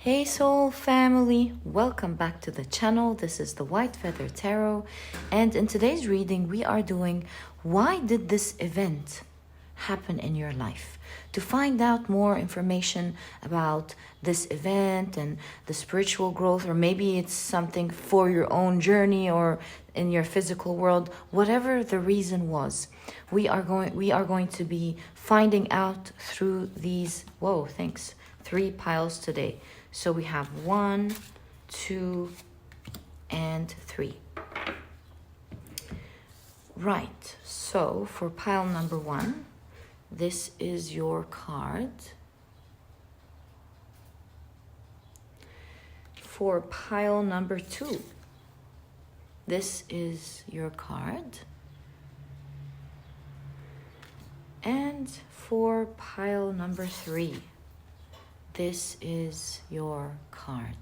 Hey soul family, welcome back to the channel. This is the White Feather Tarot, and in today's reading we are doing why did this event happen in your life? To find out more information about this event and the spiritual growth, or maybe it's something for your own journey or in your physical world, whatever the reason was, we are going to be finding out through these three piles today. So we have 1, 2, and 3. Right, so for pile number 1, this is your card. For pile number 2, this is your card. And for pile number 3, this is your card.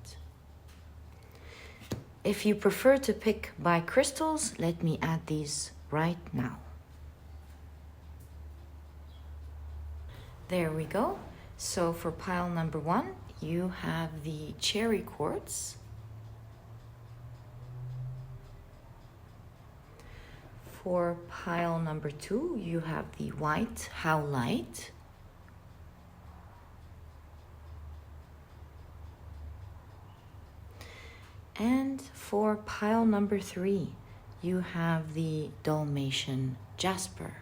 If you prefer to pick by crystals, let me add these right now. There we go. So for pile number 1, you have the cherry quartz. For pile number 2, you have the white howlite. And for pile number 3, you have the Dalmation Jasper.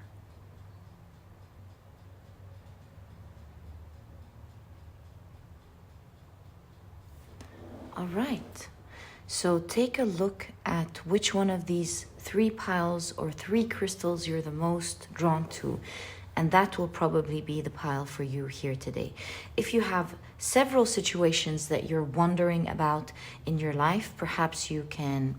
All right, so take a look at which one of these 3 piles or 3 crystals you're the most drawn to, and that will probably be the pile for you here today. If you have several situations that you're wondering about in your life, perhaps you can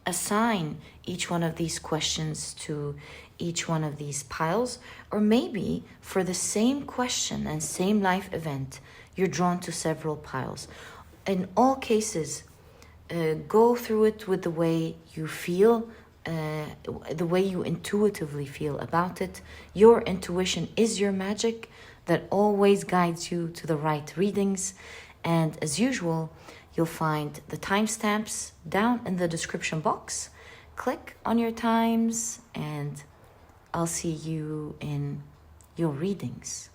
assign each one of these questions to each one of these piles, or maybe for the same question and same life event, you're drawn to several piles. In all cases, go through it with the way you feel, the way you intuitively feel about it. Your intuition is your magic that always guides you to the right readings. And as usual, you'll find the timestamps down in the description box. Click on your times and I'll see you in your readings.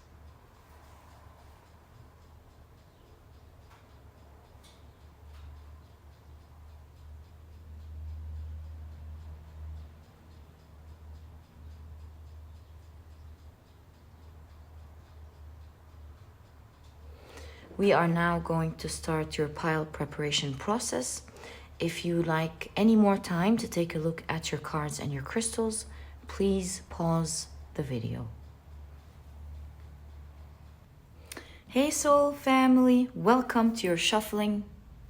We are now going to start your pile preparation process. If you like any more time to take a look at your cards and your crystals, please pause the video. Hey soul family, welcome to your shuffling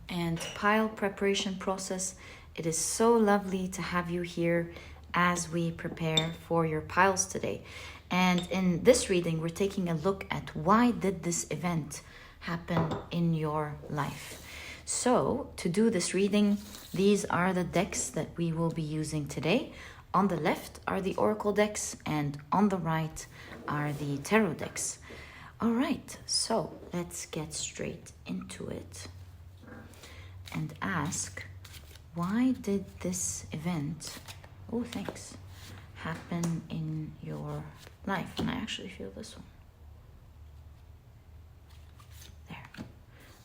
and pile preparation process. It is so lovely to have you here as we prepare for your piles today. And in this reading, we're taking a look at why did this event happen in your life. So to do this reading, these are the decks that we will be using today. On the left are the oracle decks and on the right are the tarot decks. All right, so let's get straight into it and ask, why did this event, happen in your life? And I actually feel this one.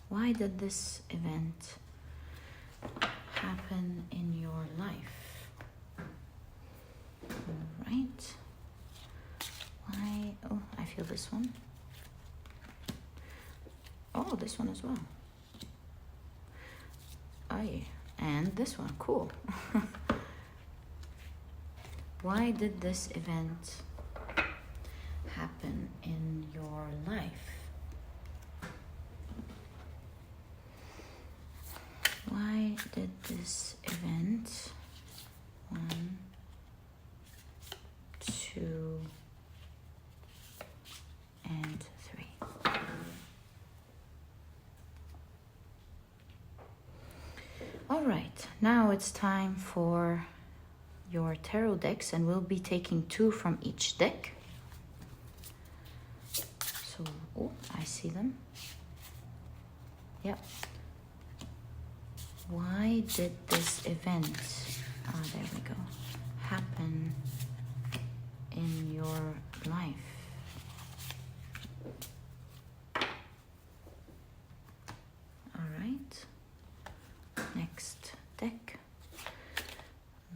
Why did this event happen in your life? All right. Why? Oh, I feel this one. Oh, this one as well. Aye, and this one. Cool. Why did this event happen in your life? Why did this event, 1, 2, and 3. All right, now it's time for your tarot decks, and we'll be taking 2 from each deck. So, oh, I see them. Yep. Why did this event, there we go, happen in your life? All right. Next deck.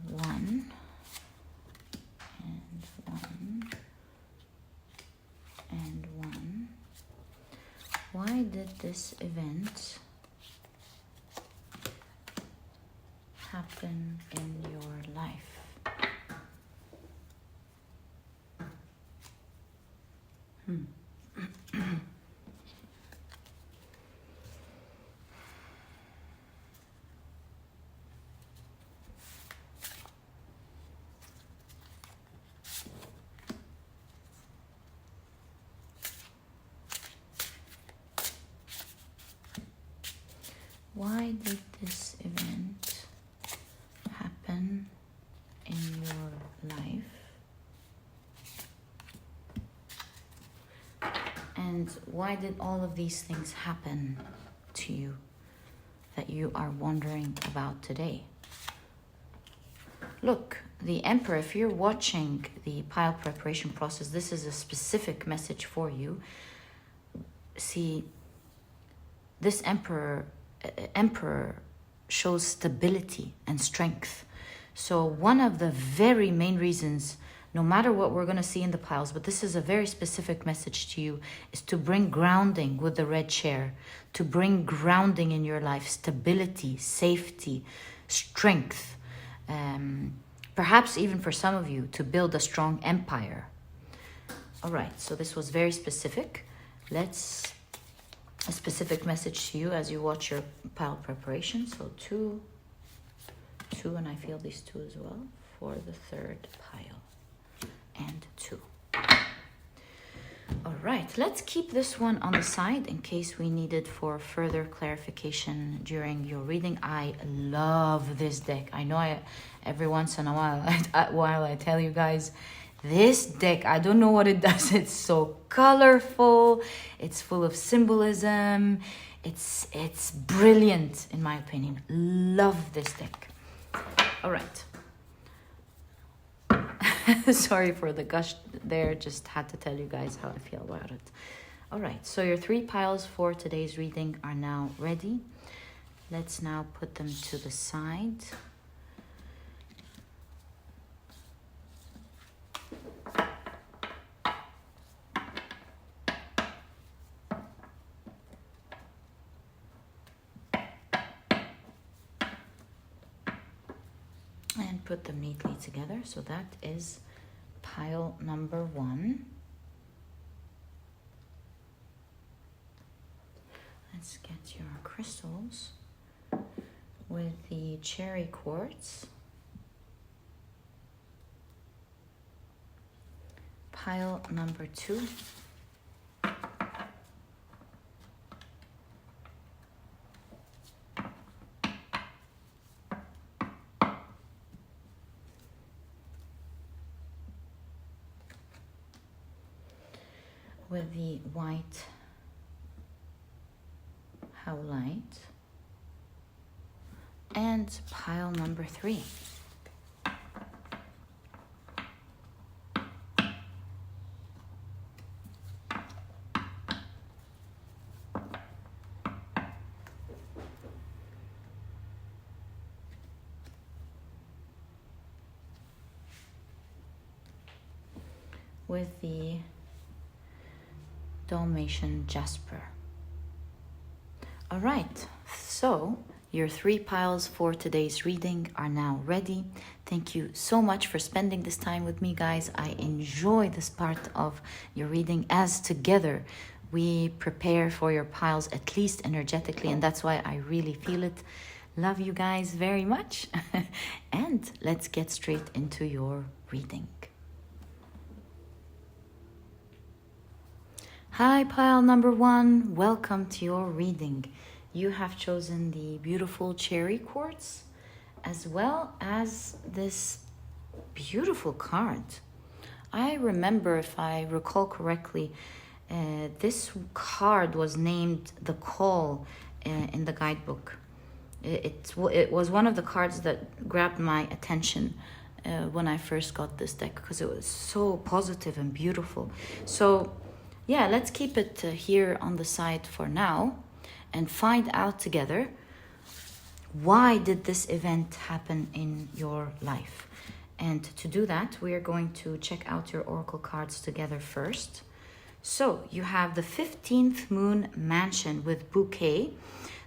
1 and 1 and 1. Why did this event happen in your life? Why did this event happen in your life? And why did all of these things happen to you that you are wondering about today? Look, the Emperor, if you're watching the pile preparation process, this is a specific message for you. See, this Emperor shows stability and strength. So one of the very main reasons, no matter what we're going to see in the piles, but this is a very specific message to you, is to bring grounding with the red chair, to bring grounding in your life, stability, safety, strength. Perhaps even for some of you, to build a strong empire. All right, so this was very specific. Let's a specific message to you as you watch your pile preparation. So two, and I feel these 2 as well for the third pile, and 2. All right, let's keep this one on the side in case we need it for further clarification during your reading. I love this deck. I know every once in a while I tell you guys, this deck, I don't know what it does. It's so colorful. It's full of symbolism. It's brilliant, in my opinion. Love this deck. All right. Sorry for the gush there. Just had to tell you guys how I feel about it. All right. So your 3 piles for today's reading are now ready. Let's now put them to the side. And put them neatly together. So that is pile number 1. Let's get your crystals with the cherry quartz. Pile number 2. With the white Howlite, and pile number 3. With the Dalmation Jasper. All right, so your 3 piles for today's reading are now ready. Thank you so much for spending this time with me, guys. I enjoy this part of your reading as together we prepare for your piles, at least energetically, and that's why I really feel it. Love you guys very much. And let's get straight into your reading. Hi, pile number 1. Welcome to your reading. You have chosen the beautiful cherry quartz as well as this beautiful card. I remember, if I recall correctly, this card was named The Call in the guidebook. It was one of the cards that grabbed my attention when I first got this deck, because it was so positive and beautiful. So yeah, let's keep it here on the side for now and find out together, why did this event happen in your life? And to do that, we are going to check out your oracle cards together first. So you have the 15th moon mansion with bouquet.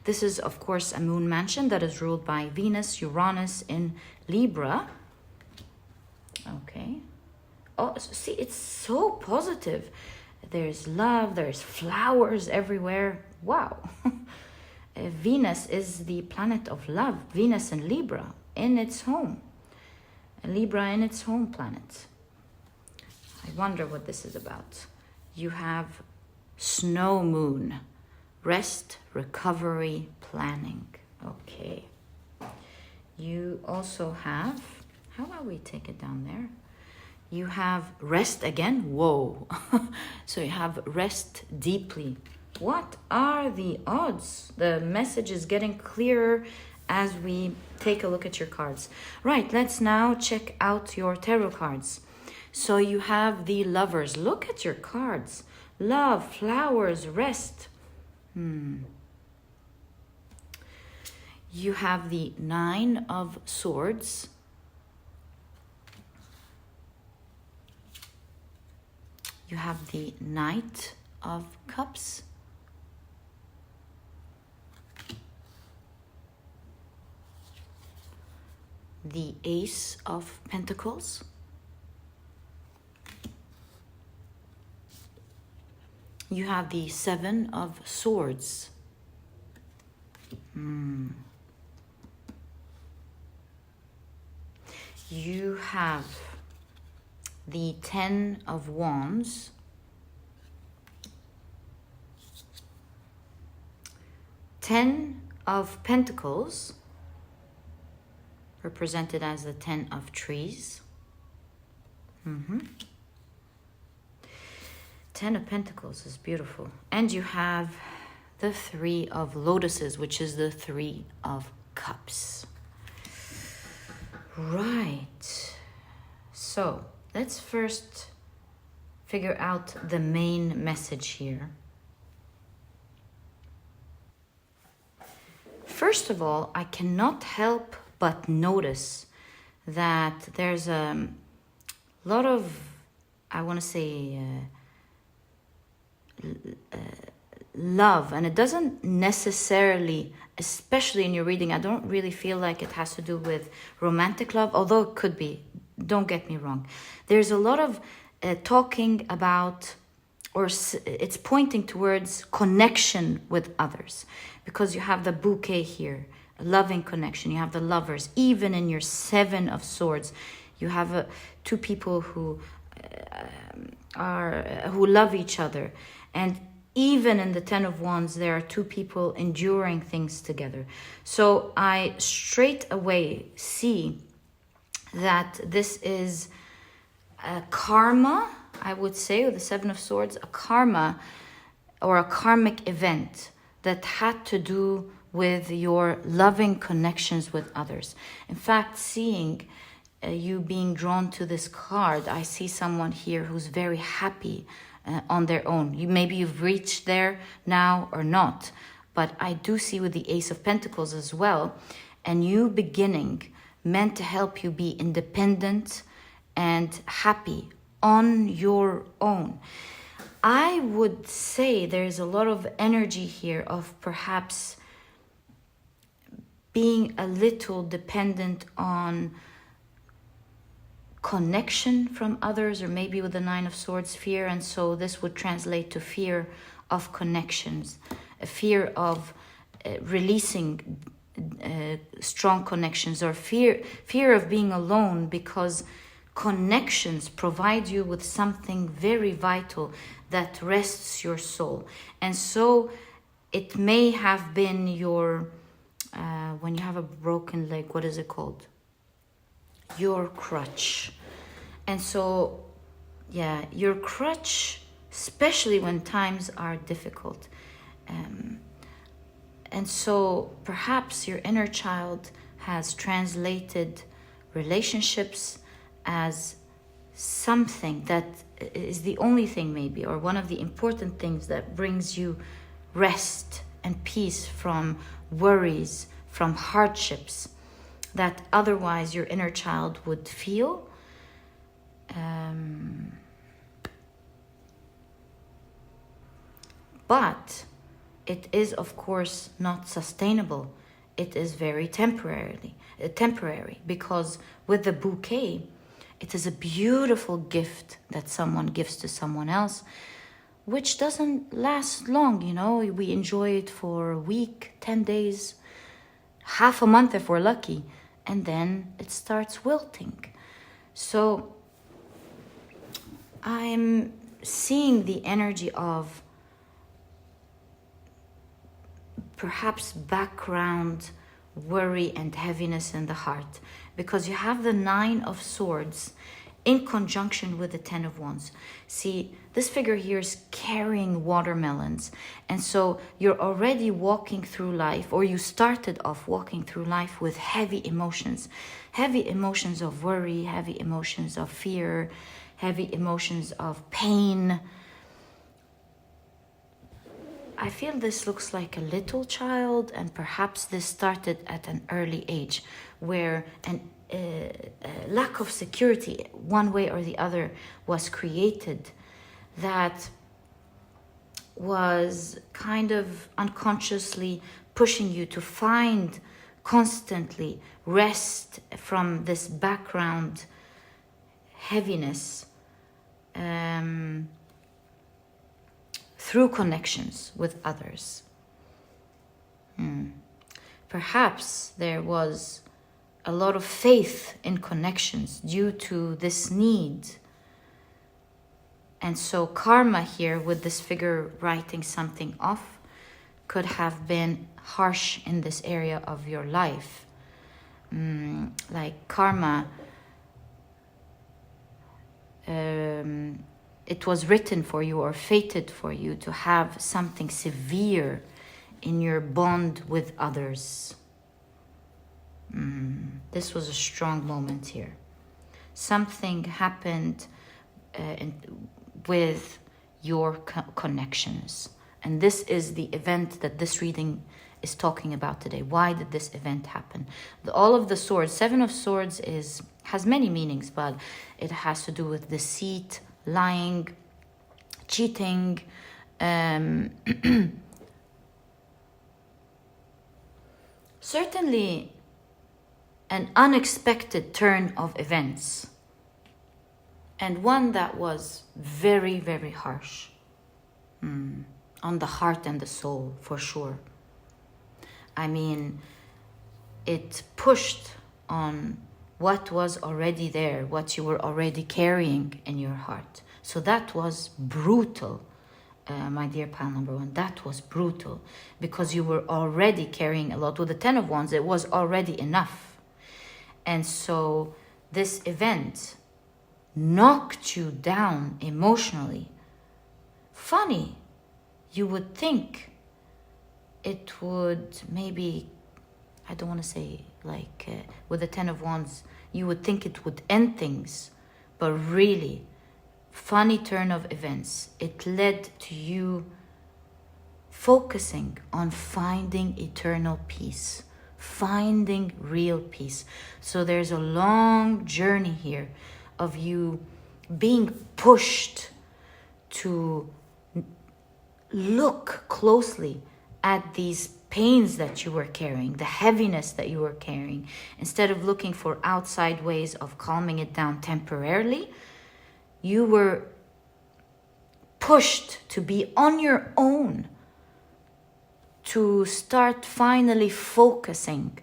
This is, of course, a moon mansion that is ruled by Venus, Uranus in Libra. Okay. Oh, see, it's so positive. There's love, there's flowers everywhere. Wow. Venus is the planet of love. Venus in Libra in its home. Libra in its home planet. I wonder what this is about. You have snow moon. Rest, recovery, planning. Okay. You also have, how about we take it down there? You have rest again. Whoa. So you have rest deeply. What are the odds? The message is getting clearer as we take a look at your cards. Right, let's now check out your tarot cards. So you have the Lovers. Look at your cards. Love, flowers, rest. You have the Nine of Swords. You have the Knight of Cups. The Ace of Pentacles. You have the Seven of Swords. You have the Ten of Wands. Ten of Pentacles, represented as the Ten of Trees. Ten of Pentacles is beautiful. And you have the Three of Lotuses, which is the Three of Cups. Right. So let's first figure out the main message here. First of all, I cannot help but notice that there's a lot of, I want to say, love, and it doesn't necessarily, especially in your reading, I don't really feel like it has to do with romantic love, although it could be, don't get me wrong. There's a lot of talking about, or it's pointing towards connection with others, because you have the bouquet here, a loving connection. You have the Lovers. Even in your Seven of Swords, you have two people who love each other. And even in the Ten of Wands, there are two people enduring things together. So I straight away see that this is a karma, I would say, with the Seven of Swords, a karma or a karmic event that had to do with your loving connections with others. In fact, seeing you being drawn to this card, I see someone here who's very happy on their own. Maybe you've reached there now or not, but I do see with the Ace of Pentacles as well, a new beginning meant to help you be independent and happy on your own. I would say there's a lot of energy here of perhaps being a little dependent on connection from others, or maybe with the Nine of Swords, fear. And so this would translate to fear of connections, a fear of releasing strong connections, or fear of being alone, because connections provide you with something very vital that rests your soul. And so it may have been your when you have a broken leg, what is it called? Your crutch. And so, yeah, your crutch, especially when times are difficult. And And so perhaps your inner child has translated relationships as something that is the only thing maybe, or one of the important things that brings you rest and peace from worries, from hardships that otherwise your inner child would feel. But it is, of course, not sustainable. It is very temporary, because with the bouquet, it is a beautiful gift that someone gives to someone else, which doesn't last long, you know. We enjoy it for a week, 10 days, half a month if we're lucky, and then it starts wilting. So I'm seeing the energy of perhaps background worry and heaviness in the heart, because you have the 9 of Swords in conjunction with the 10 of Wands. See, this figure here is carrying watermelons, and so you're already walking through life, or you started off walking through life with heavy emotions of worry, heavy emotions of fear, heavy emotions of pain. I feel this looks like a little child, and perhaps this started at an early age where a lack of security, one way or the other, was created, that was kind of unconsciously pushing you to find constantly rest from this background heaviness, through connections with others. Perhaps there was a lot of faith in connections due to this need. And so karma here, with this figure writing something off, could have been harsh in this area of your life. Like karma, it was written for you or fated for you to have something severe in your bond with others. This was a strong moment here. Something happened with your connections. And this is the event that this reading is talking about today. Why did this event happen? All of the swords, 7 of Swords has many meanings, but it has to do with deceit, lying, cheating, certainly an unexpected turn of events, and one that was very, very harsh on the heart and the soul, for sure. I mean, it pushed on what was already there, what you were already carrying in your heart. So that was brutal, my dear pile number 1. That was brutal, because you were already carrying a lot. With the 10 of Wands, it was already enough. And so this event knocked you down emotionally. Funny, you would think it would maybe, I don't want to say like with the 10 of Wands, you would think it would end things, but really, funny turn of events. It led to you focusing on finding eternal peace, finding real peace. So there's a long journey here of you being pushed to look closely at these pains that you were carrying, the heaviness that you were carrying. Instead of looking for outside ways of calming it down temporarily, you were pushed to be on your own, to start finally focusing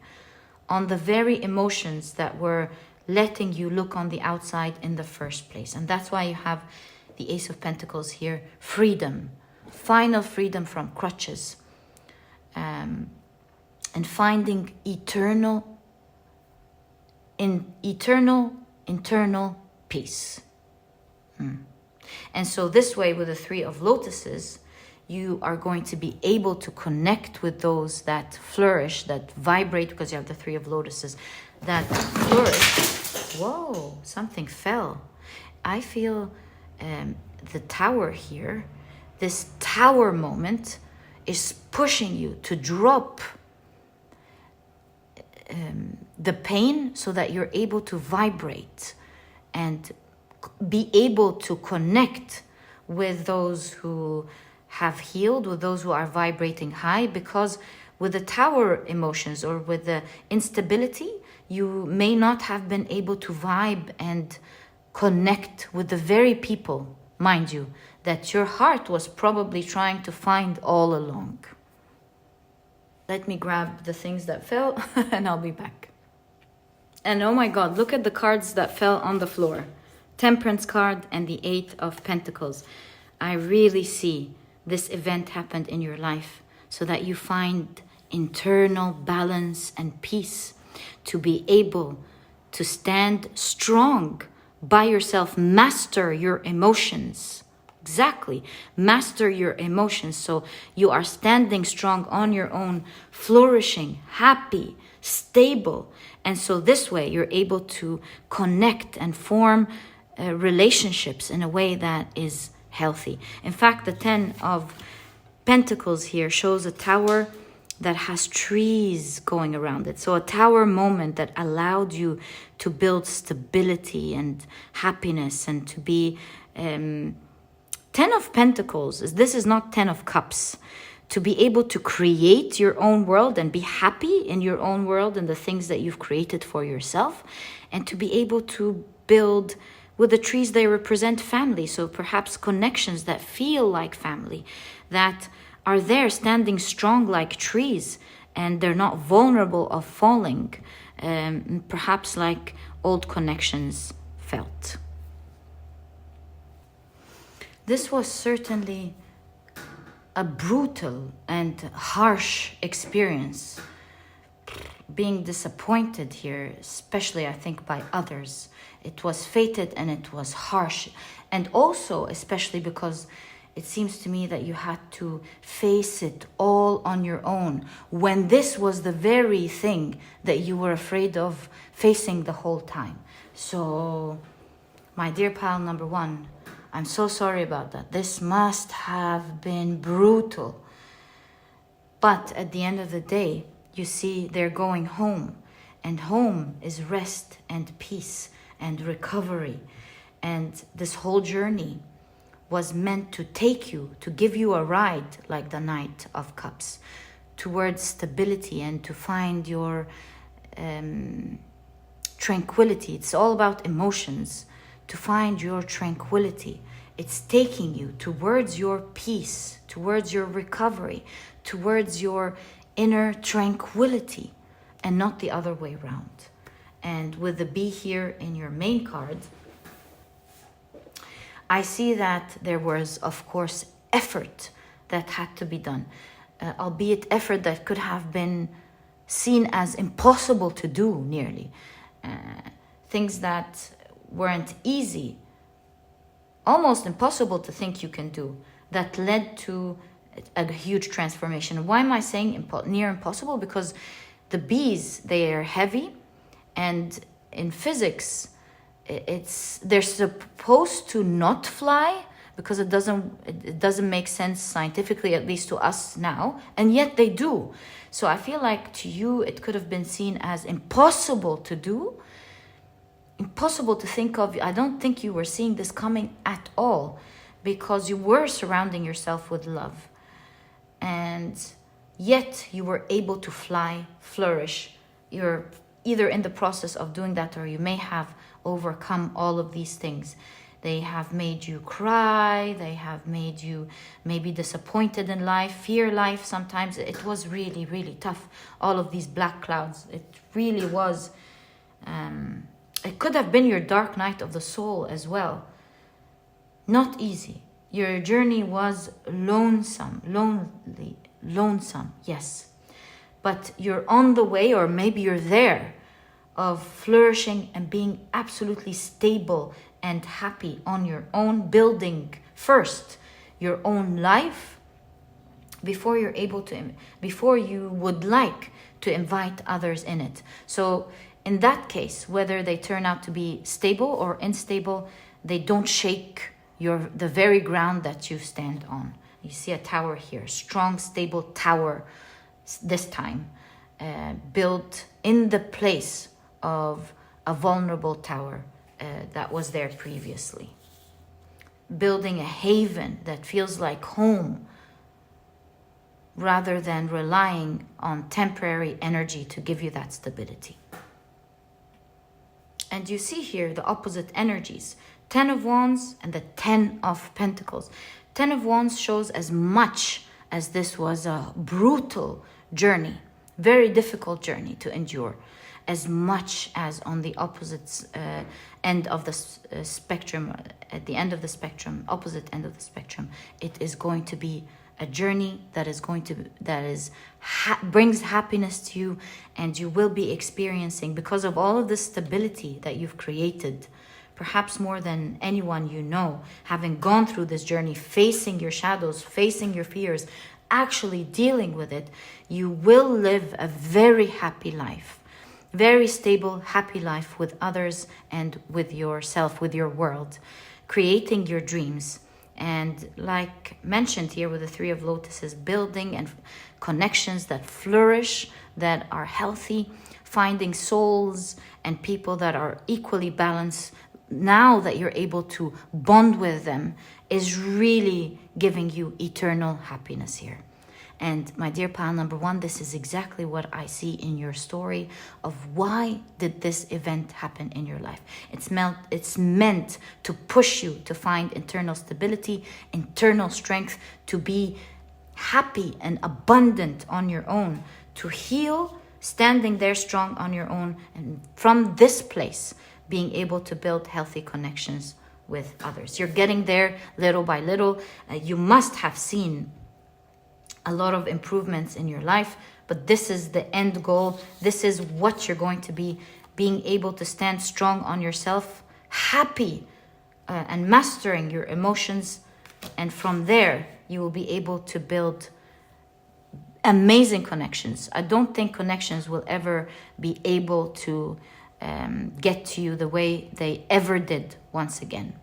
on the very emotions that were letting you look on the outside in the first place. And that's why you have the Ace of Pentacles here, freedom, final freedom from crutches, and finding eternal internal peace. And so this way, with the 3 of Lotuses, You are going to be able to connect with those that flourish, that vibrate, because you have the Three of Lotuses, that flourish. Whoa, something fell. I feel the Tower here, this Tower moment is pushing you to drop the pain so that you're able to vibrate and be able to connect with those who have healed, with those who are vibrating high, because with the Tower emotions or with the instability, you may not have been able to vibe and connect with the very people, mind you, that your heart was probably trying to find all along. Let me grab the things that fell and I'll be back. And oh my God, look at the cards that fell on the floor. Temperance card and the Eight of Pentacles. I really see this event happened in your life so that you find internal balance and peace to be able to stand strong by yourself, master your emotions. Exactly. Master your emotions. So you are standing strong on your own, flourishing, happy, stable. And so this way you're able to connect and form relationships in a way that is healthy. In fact, the Ten of Pentacles here shows a tower that has trees going around it. So a tower moment that allowed you to build stability and happiness and to be... Ten of Pentacles, this is not Ten of Cups. To be able to create your own world and be happy in your own world and the things that you've created for yourself. And to be able to build, with the trees, they represent family. So perhaps connections that feel like family, that are there standing strong like trees and they're not vulnerable of falling. Perhaps like old connections felt. This was certainly a brutal and harsh experience. Being disappointed here, especially I think by others. It was fated and it was harsh. And also, especially because it seems to me that you had to face it all on your own, when this was the very thing that you were afraid of facing the whole time. So, my dear pile number one, I'm so sorry about that. This must have been brutal. But at the end of the day, you see, they're going home. And home is rest and peace and recovery. And this whole journey was meant to take you, to give you a ride like the Knight of Cups, towards stability and to find your tranquility. It's all about emotions. To find your tranquility. It's taking you towards your peace, towards your recovery, towards your inner tranquility, and not the other way around. And with the Bee here in your main card, I see that there was, of course, effort that had to be done, albeit effort that could have been seen as impossible to do, nearly. Things that weren't easy, almost impossible to think you can do, that led to a huge transformation. Why am I saying near impossible? Because the bees, they are heavy, and in physics, they're supposed to not fly because it doesn't make sense scientifically, at least to us now, and yet they do. So I feel like to you, it could have been seen as impossible to do, impossible to think of. I don't think you were seeing this coming at all because you were surrounding yourself with love. And yet you were able to fly, flourish. You're either in the process of doing that or you may have overcome all of these things. They have made you cry. They have made you maybe disappointed in life, fear life sometimes. It was really, really tough. All of these black clouds. It really was... it could have been your dark night of the soul as well. Not easy. Your journey was lonesome, yes. But you're on the way, or maybe you're there, of flourishing and being absolutely stable and happy on your own, building first your own life before you're able to, before you would like to invite others in it. So in that case, whether they turn out to be stable or unstable, they don't shake the very ground that you stand on. You see a tower here, strong, stable tower, this time, built in the place of a vulnerable tower that was there previously. Building a haven that feels like home, rather than relying on temporary energy to give you that stability. And you see here the opposite energies, 10 of Wands and the 10 of Pentacles. 10 of Wands shows as much as this was a brutal journey, very difficult journey to endure, as much as on the opposite end of the spectrum, at the end of the spectrum, opposite end of the spectrum, it is going to be a journey that is going to, brings happiness to you, and you will be experiencing, because of all of the stability that you've created, perhaps more than anyone you know, having gone through this journey, facing your shadows, facing your fears, actually dealing with it, you will live a very happy life, very stable, happy life with others and with yourself, with your world, creating your dreams. And like mentioned here with the Three of Lotuses, building and connections that flourish, that are healthy, finding souls and people that are equally balanced. Now that you're able to bond with them is really giving you eternal happiness here. And my dear pile number one, this is exactly what I see in your story of why did this event happen in your life. It's meant to push you to find internal stability, internal strength, to be happy and abundant on your own, to heal, standing there strong on your own, and from this place, being able to build healthy connections with others. You're getting there little by little. You must have seen a lot of improvements in your life, but this is the end goal. This is what you're going to be, being able to stand strong on yourself, happy and mastering your emotions. And from there, you will be able to build amazing connections. I don't think connections will ever be able to get to you the way they ever did once again.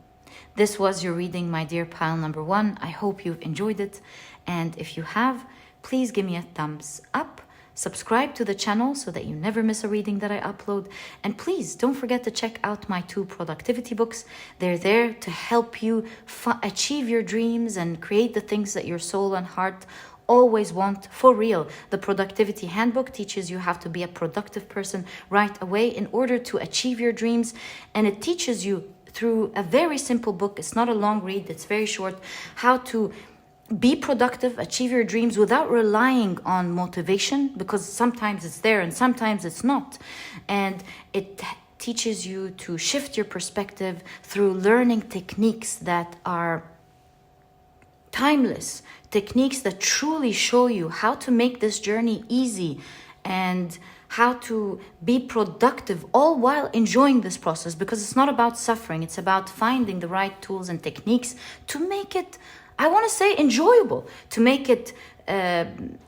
This was your reading, my dear pile number one. I hope you've enjoyed it. And if you have, please give me a thumbs up. Subscribe to the channel so that you never miss a reading that I upload. And please don't forget to check out my 2 productivity books. They're there to help you achieve your dreams and create the things that your soul and heart always want for real. The Productivity Handbook teaches you how to be a productive person right away in order to achieve your dreams. And it teaches you through a very simple book. It's not a long read, it's very short, how to be productive, achieve your dreams without relying on motivation, because sometimes it's there and sometimes it's not. And it teaches you to shift your perspective through learning techniques that are timeless, techniques that truly show you how to make this journey easy and how to be productive, all while enjoying this process, because it's not about suffering. It's about finding the right tools and techniques to make it, I want to say, enjoyable, to make it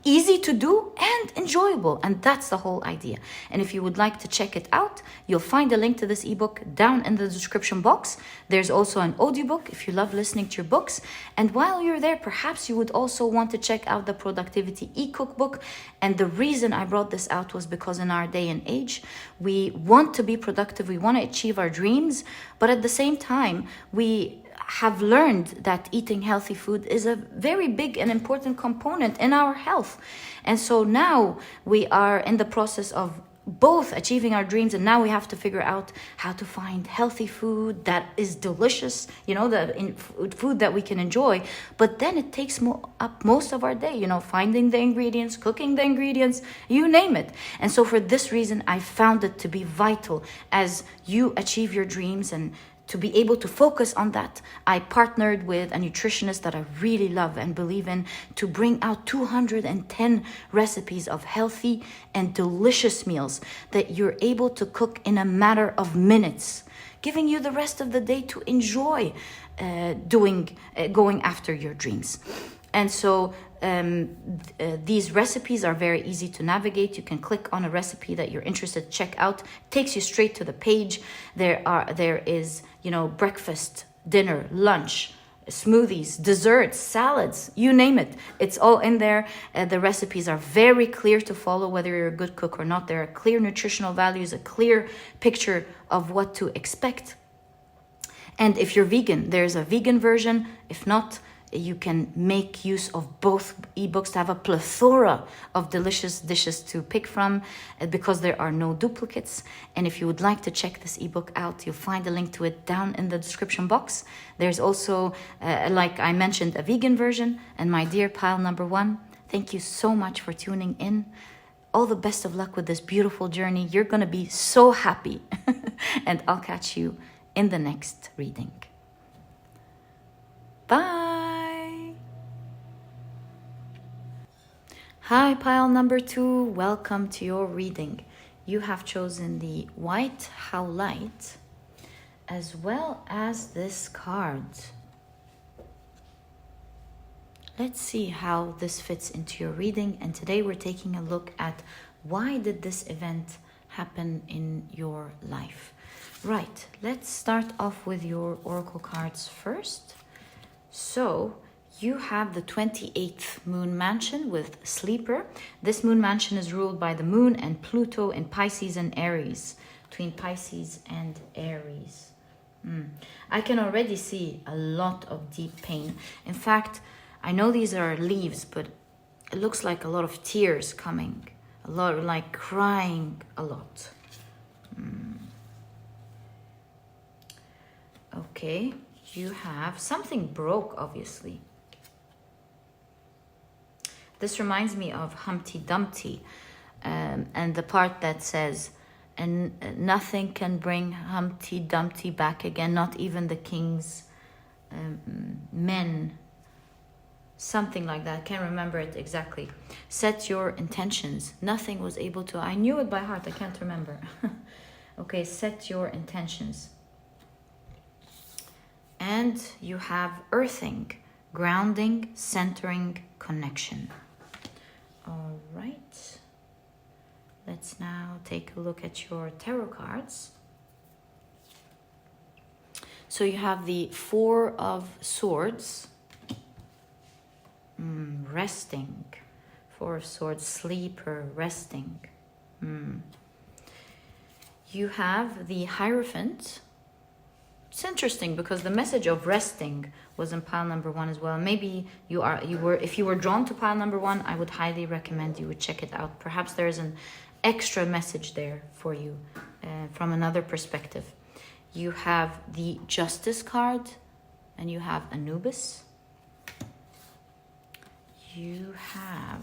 easy to do and enjoyable. And that's the whole idea. And if you would like to check it out, you'll find a link to this ebook down in the description box. There's also an audiobook if you love listening to your books. And while you're there, perhaps you would also want to check out the Productivity e-cookbook. And the reason I brought this out was because in our day and age, we want to be productive, we want to achieve our dreams, but at the same time, we have learned that eating healthy food is a very big and important component in our health. And so now we are in the process of both achieving our dreams, and now we have to figure out how to find healthy food that is delicious, food that we can enjoy. But then it takes up most of our day, finding the ingredients, cooking the ingredients, you name it. And so for this reason, I found it to be vital as you achieve your dreams and to be able to focus on that. I partnered with a nutritionist that I really love and believe in to bring out 210 recipes of healthy and delicious meals that you're able to cook in a matter of minutes, giving you the rest of the day to enjoy going after your dreams. And so these recipes are very easy to navigate. You can click on a recipe that you're interested to check out. It takes you straight to the page. There is, you know, breakfast, dinner, lunch, smoothies, desserts, salads, you name it. It's all in there. The recipes are very clear to follow, whether you're a good cook or not. There are clear nutritional values, a clear picture of what to expect. And if you're vegan, there's a vegan version. If not, you can make use of both ebooks to have a plethora of delicious dishes to pick from, because there are no duplicates. And if you would like to check this ebook out, you'll find a link to it down in the description box. There's also, like I mentioned, a vegan version. And my dear pile number one, thank you so much for tuning in. All the best of luck with this beautiful journey. You're going to be so happy. And I'll catch you in the next reading. Bye. Hi, pile number 2. Welcome to your reading. You have chosen the white Howlite as well as this card. Let's see how this fits into your reading. And today we're taking a look at why did this event happen in your life. Right, let's start off with your oracle cards first. So you have the 28th moon mansion with Sleeper. This moon mansion is ruled by the moon and Pluto in Pisces and Aries, between Pisces and Aries. I can already see a lot of deep pain. In fact, I know these are leaves, but it looks like a lot of tears coming, a lot like crying a lot. Okay, you have something broke, obviously. This reminds me of Humpty Dumpty, and the part that says, and nothing can bring Humpty Dumpty back again, not even the king's men. Something like that. Can't remember it exactly. Set your intentions. Nothing was able to. I knew it by heart. I can't remember. Okay, set your intentions. And you have earthing, grounding, centering, connection. All right. Let's now take a look at your tarot cards. So you have the Four of Swords, resting. Four of Swords, Sleeper, resting. You have the Hierophant. It's interesting because the message of resting was in pile number 1 as well. Maybe if you were drawn to pile number 1, I would highly recommend you would check it out. Perhaps there's an extra message there for you from another perspective. You have the Justice card and you have Anubis. You have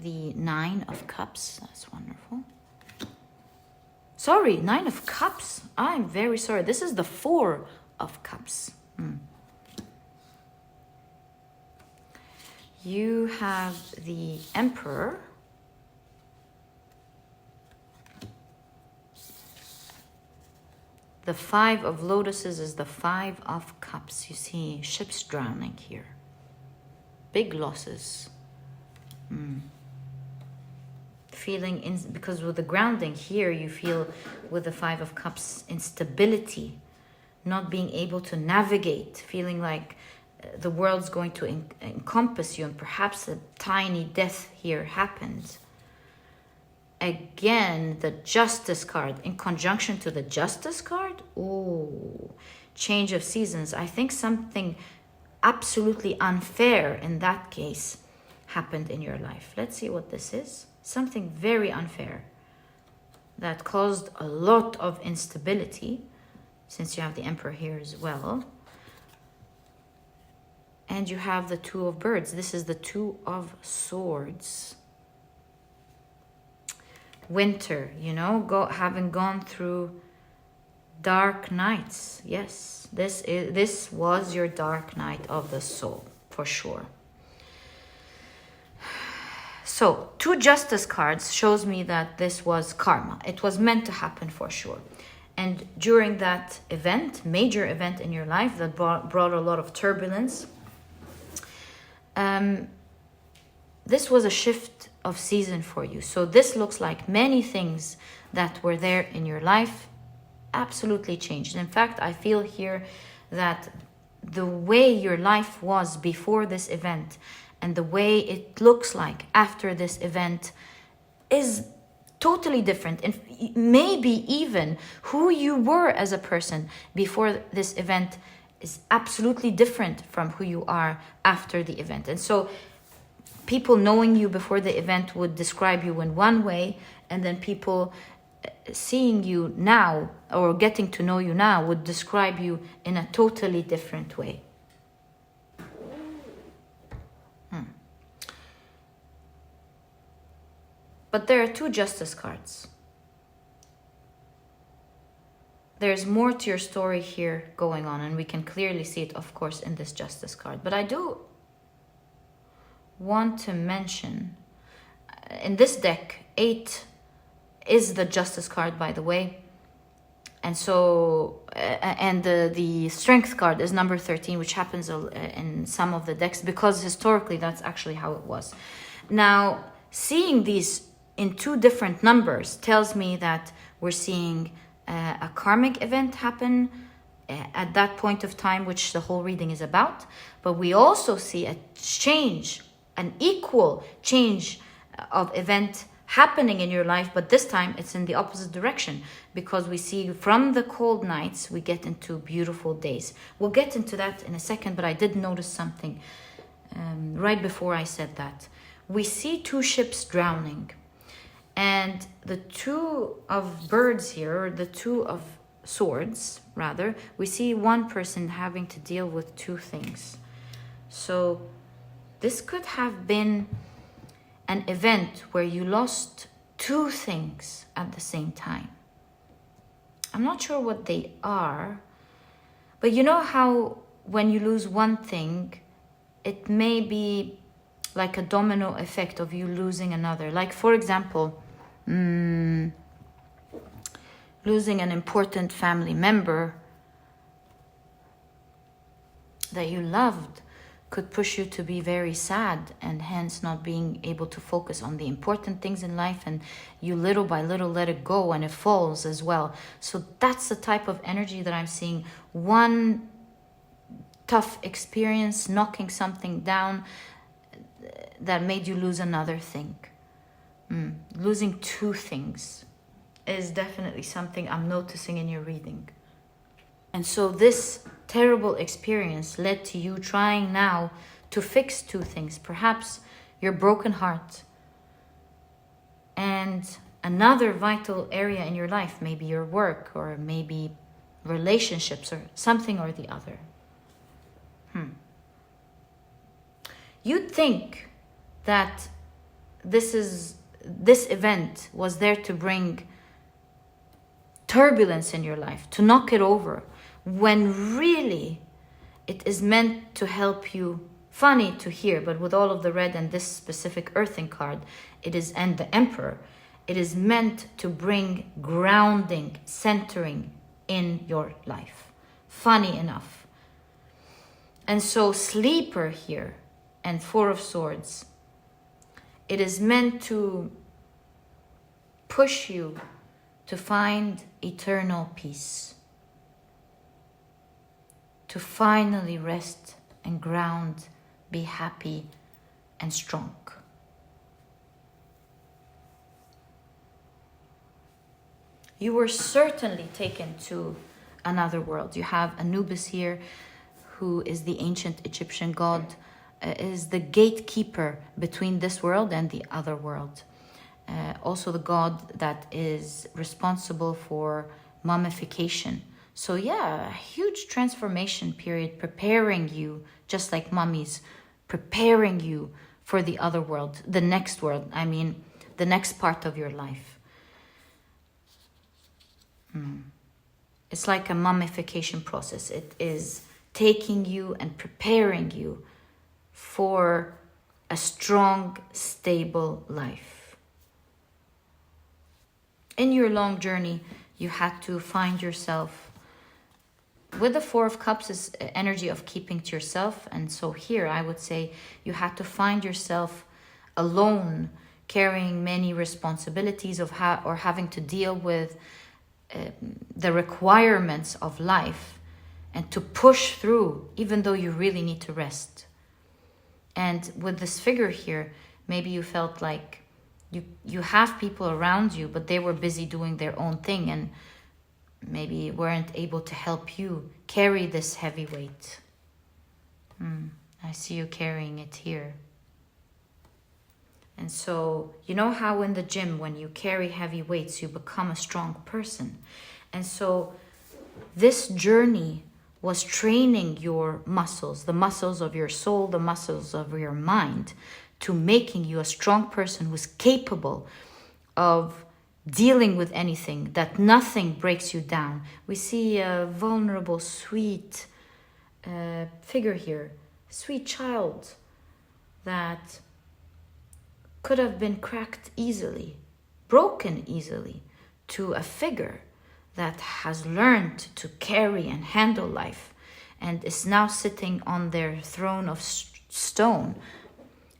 the Nine of Cups. That's wonderful. Sorry, Nine of Cups. I'm very sorry. This is the Four of Cups. You have the Emperor. The Five of Lotuses is the Five of Cups. You see ships drowning here. Big losses. Feeling because with the grounding here, you feel with the Five of Cups instability, not being able to navigate, feeling like the world's going to encompass you, and perhaps a tiny death here happened. Again, the Justice card in conjunction to the Justice card. Oh, change of seasons. I think something absolutely unfair in that case happened in your life. Let's see what this is. Something very unfair that caused a lot of instability, since you have the Emperor here as well. And you have the Two of Birds. This is the Two of Swords. Winter, you know, having gone through dark nights. Yes, this was your dark night of the soul, for sure. So, two Justice cards shows me that this was karma. It was meant to happen for sure. And during that event, major event in your life that brought a lot of turbulence, this was a shift of season for you. So this looks like many things that were there in your life absolutely changed. In fact, I feel here that the way your life was before this event and the way it looks like after this event is totally different. And maybe even who you were as a person before this event is absolutely different from who you are after the event. And so people knowing you before the event would describe you in one way, and then people seeing you now or getting to know you now would describe you in a totally different way. But there are two justice cards. There's more to your story here going on, and we can clearly see it, of course, in this justice card. But I do want to mention, in this deck, 8 is the justice card, by the way. And so, and the strength card is number 13, which happens in some of the decks, because historically that's actually how it was. Now, seeing these in two different numbers tells me that we're seeing a karmic event happen at that point of time, which the whole reading is about. But we also see a change, an equal change of event happening in your life, but this time it's in the opposite direction, because we see from the cold nights we get into beautiful days. We'll get into that in a second, but I did notice something right before I said that. We see 2 ships drowning, and the 2 of birds here, or the 2 of swords rather, we see one person having to deal with 2 things. So this could have been an event where you lost 2 things at the same time. I'm not sure what they are, but you know how when you lose one thing, it may be like a domino effect of you losing another. Like, for example, losing an important family member that you loved could push you to be very sad, and hence not being able to focus on the important things in life, and you little by little let it go, and it falls as well. So that's the type of energy that I'm seeing. One tough experience knocking something down that made you lose another thing. Losing 2 things is definitely something I'm noticing in your reading. And so this terrible experience led to you trying now to fix 2 things. Perhaps your broken heart and another vital area in your life, maybe your work or maybe relationships or something or the other. You'd think that this event was there to bring turbulence in your life, to knock it over, when really it is meant to help you. Funny to hear, but with all of the red and this specific earthing card, and the Emperor, it is meant to bring grounding, centering in your life. Funny enough. And so Sleeper here and 4 of Swords, it is meant to push you to find eternal peace, to finally rest and ground, be happy and strong. You were certainly taken to another world. You have Anubis here, who is the ancient Egyptian god, is the gatekeeper between this world and the other world. Also the god that is responsible for mummification. So yeah, a huge transformation period, preparing you, just like mummies, preparing you for the other world, the next world, the next part of your life. It's like a mummification process. It is taking you and preparing you for a strong, stable life. In your long journey, you had to find yourself with the Four of Cups is energy of keeping to yourself. And so here I would say you had to find yourself alone, carrying many responsibilities of or having to deal with the requirements of life, and to push through even though you really need to rest. And with this figure here, maybe you felt like you have people around you, but they were busy doing their own thing and maybe weren't able to help you carry this heavy weight. I see you carrying it here. And so, you know how in the gym, when you carry heavy weights, you become a strong person. And so this journey was training your muscles, the muscles of your soul, the muscles of your mind, to making you a strong person who's capable of dealing with anything, that nothing breaks you down. We see a vulnerable, sweet figure here, sweet child that could have been cracked easily, broken easily, to a figure that has learned to carry and handle life and is now sitting on their throne of stone,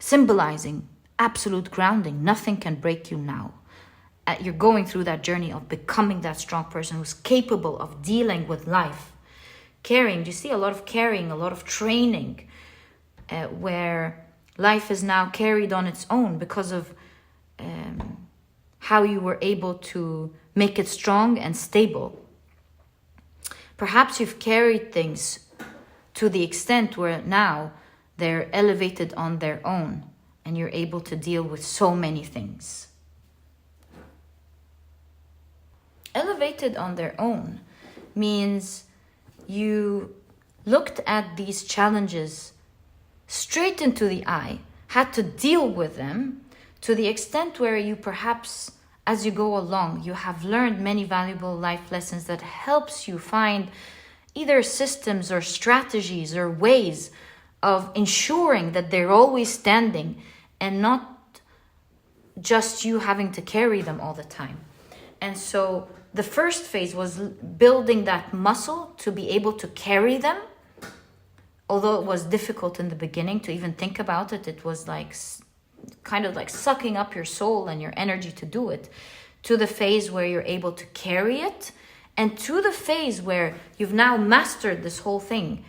symbolizing absolute grounding. Nothing can break you now. You're going through that journey of becoming that strong person who's capable of dealing with life. Carrying, do you see a lot of carrying, a lot of training, where life is now carried on its own because of how you were able to make it strong and stable. Perhaps you've carried things to the extent where now they're elevated on their own and you're able to deal with so many things. Elevated on their own means you looked at these challenges straight into the eye, had to deal with them to the extent where you perhaps, as you go along, you have learned many valuable life lessons that helps you find either systems or strategies or ways of ensuring that they're always standing and not just you having to carry them all the time. And so the first phase was building that muscle to be able to carry them. Although it was difficult in the beginning to even think about it, it was like kind of like sucking up your soul and your energy to do it, to the phase where you're able to carry it, and to the phase where you've now mastered this whole thing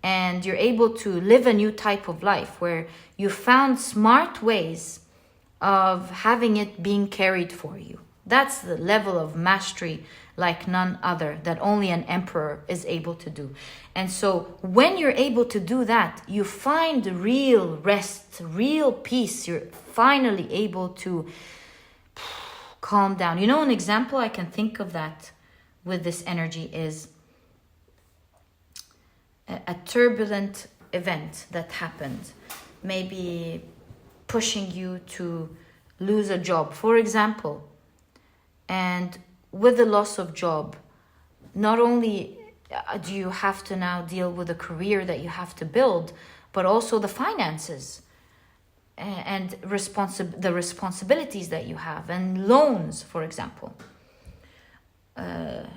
and you're able to live a new type of life where you found smart ways of having it being carried for you. That's the level of mastery like none other that only an emperor is able to do. And so when you're able to do that, you find real rest, real peace. You're finally able to calm down. You know, an example I can think of that with this energy is a turbulent event that happened, maybe pushing you to lose a job, for example. And with the loss of job, not only do you have to now deal with a career that you have to build, but also the finances and the responsibilities that you have, and loans, for example. And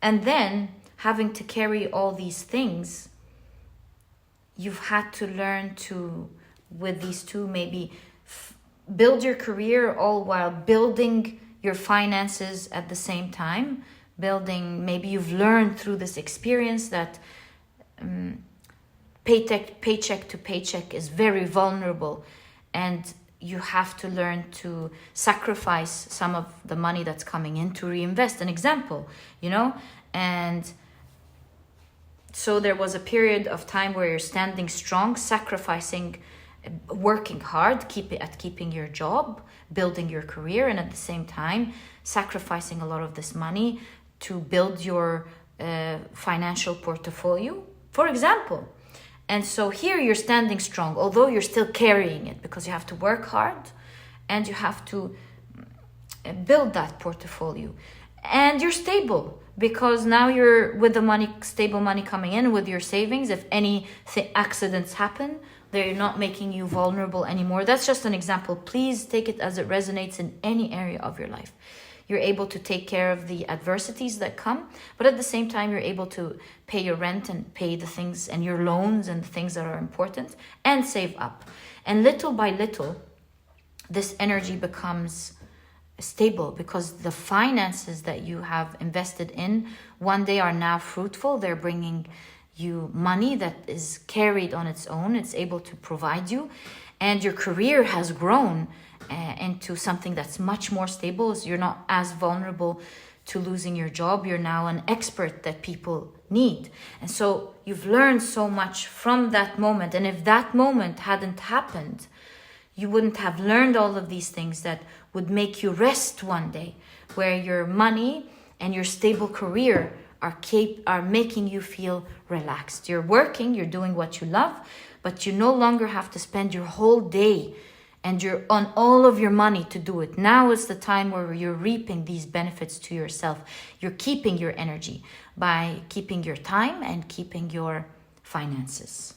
then having to carry all these things, you've had to learn to, with these two, maybe build your career all while building your finances at the same time. Maybe you've learned through this experience that paycheck to paycheck is very vulnerable, and you have to learn to sacrifice some of the money that's coming in to reinvest, an example, you know. And so there was a period of time where you're standing strong, sacrificing, working hard, keeping your job, building your career, and at the same time sacrificing a lot of this money to build your financial portfolio, for example. And so here you're standing strong, although you're still carrying it, because you have to work hard and you have to build that portfolio. And you're stable, because now you're with the money, stable money coming in with your savings. If any accidents happen, they're not making you vulnerable anymore. That's just an example. Please take it as it resonates in any area of your life. You're able to take care of the adversities that come, but at the same time, you're able to pay your rent and pay the things and your loans and the things that are important and save up. And little by little, this energy becomes stable because the finances that you have invested in one day are now fruitful. They're bringing you money that is carried on its own. It's able to provide you, and your career has grown into something that's much more stable. So you're not as vulnerable to losing your job. You're now an expert that people need. And so you've learned so much from that moment. And if that moment hadn't happened, you wouldn't have learned all of these things that would make you rest one day, where your money and your stable career are making you feel relaxed. You're working, you're doing what you love, but you no longer have to spend your whole day and you're on all of your money to do it. Now is the time where you're reaping these benefits to yourself. You're keeping your energy by keeping your time and keeping your finances.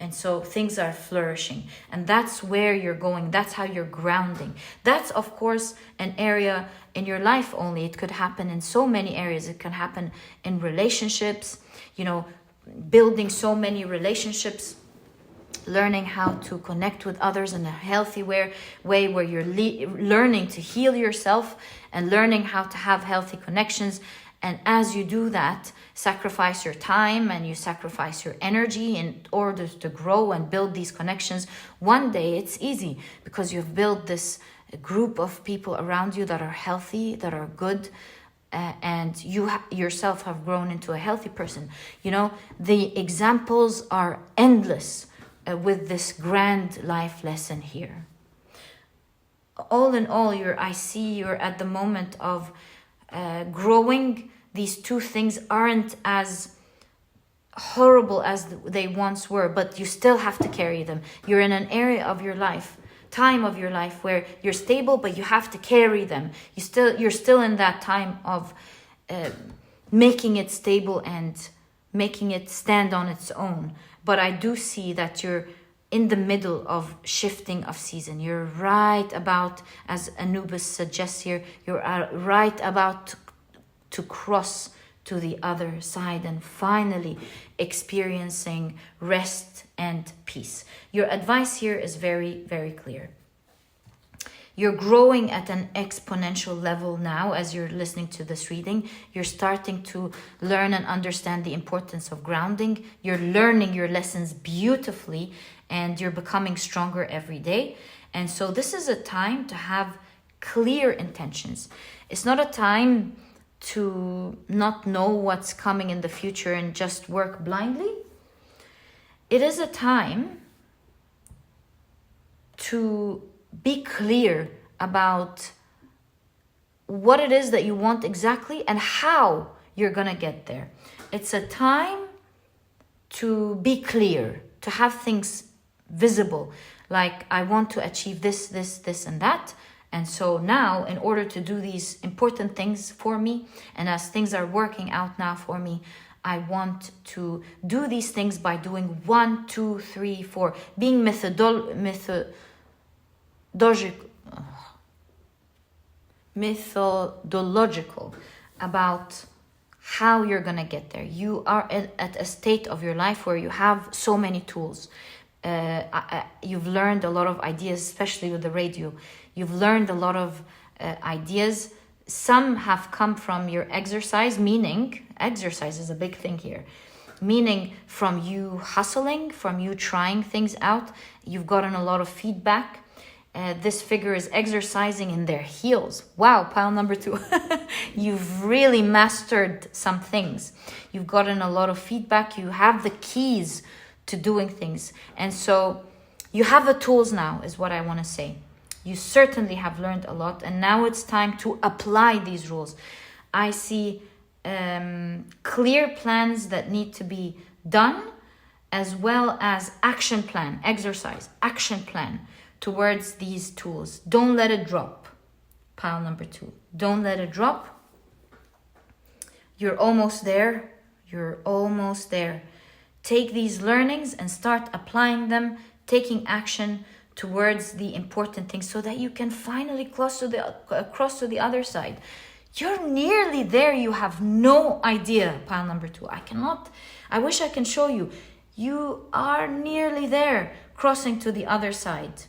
And so things are flourishing. And that's where you're going. That's how you're grounding. That's, of course, an area in your life only. It could happen in so many areas. It can happen in relationships, building so many relationships, learning how to connect with others in a healthy way where you're learning to heal yourself and learning how to have healthy connections. And as you do that, sacrifice your time and you sacrifice your energy in order to grow and build these connections. One day it's easy because you've built this group of people around you that are healthy, that are good, and you yourself have grown into a healthy person. The examples are endless with this grand life lesson here. All in all, I see you're at the moment of growing. These two things aren't as horrible as they once were, but you still have to carry them. You're in an area of your life, time of your life, where you're stable, but you have to carry them. You're still in that time of making it stable and making it stand on its own. But I do see that you're in the middle of shifting of season. You're right about, as Anubis suggests here, you're right about to cross to the other side and finally experiencing rest and peace. Your advice here is very, very clear. You're growing at an exponential level now as you're listening to this reading. You're starting to learn and understand the importance of grounding. You're learning your lessons beautifully and you're becoming stronger every day. And so this is a time to have clear intentions. It's not a time to not know what's coming in the future and just work blindly. It is a time to be clear about what it is that you want exactly and how you're gonna get there. It's a time to be clear, to have things visible, like I want to achieve this, and that. And so now, in order to do these important things for me, and as things are working out now for me, I want to do these things by doing 1, 2, 3, 4, being methodological about how you're gonna get there. You are at a state of your life where you have so many tools. You've learned a lot of ideas, especially with the radio. You've learned a lot of ideas. Some have come from your exercise, meaning exercise is a big thing here. Meaning from you hustling, from you trying things out. You've gotten a lot of feedback. This figure is exercising in their heels. Wow, pile number 2. You've really mastered some things. You've gotten a lot of feedback. You have the keys to doing things. And so you have the tools now, is what I want to say. You certainly have learned a lot. And now it's time to apply these rules. I see clear plans that need to be done, as well as action plan, exercise, action plan towards these tools. Don't let it drop. Pile number 2. Don't let it drop. You're almost there. You're almost there. Take these learnings and start applying them, taking action towards the important things so that you can finally cross to the other side. You're nearly there. You have no idea. Pile number 2. I wish I can show you. You are nearly there, crossing to the other side.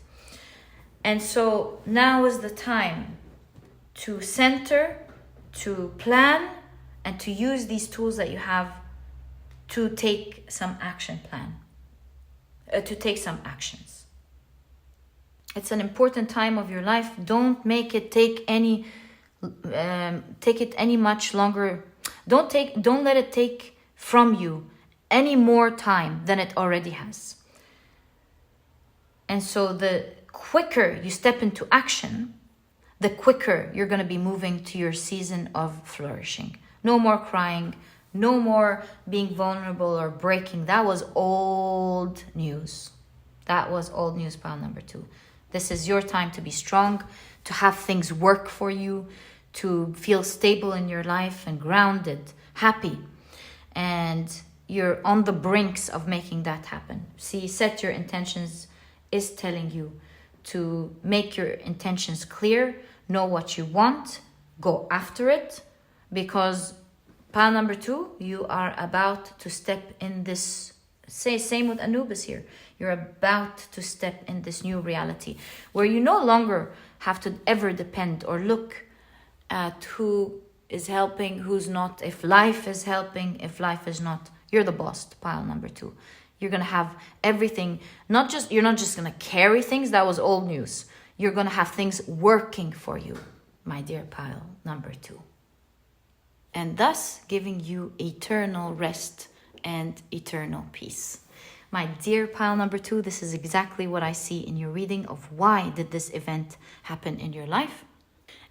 And so now is the time to center, to plan, and to use these tools that you have to take some action plan, to take some actions. It's an important time of your life. Don't make it take any much longer. Don't let it take from you any more time than it already has. And so the quicker you step into action, the quicker you're going to be moving to your season of flourishing. No more crying, no more being vulnerable or breaking. That was old news. That was old news, pile number 2. This is your time to be strong, to have things work for you, to feel stable in your life and grounded, happy. And you're on the brinks of making that happen. See, set your intentions is telling you to make your intentions clear, know what you want, go after it, because pile number 2, you are about to step in this, same with Anubis here. You're about to step in this new reality where you no longer have to ever depend or look at who is helping, who's not, if life is helping, if life is not. You're the boss, pile number 2. You're going to have everything, you're not just going to carry things. That was old news. You're going to have things working for you, my dear pile number 2. And thus giving you eternal rest and eternal peace. My dear pile number 2, this is exactly what I see in your reading of why did this event happen in your life.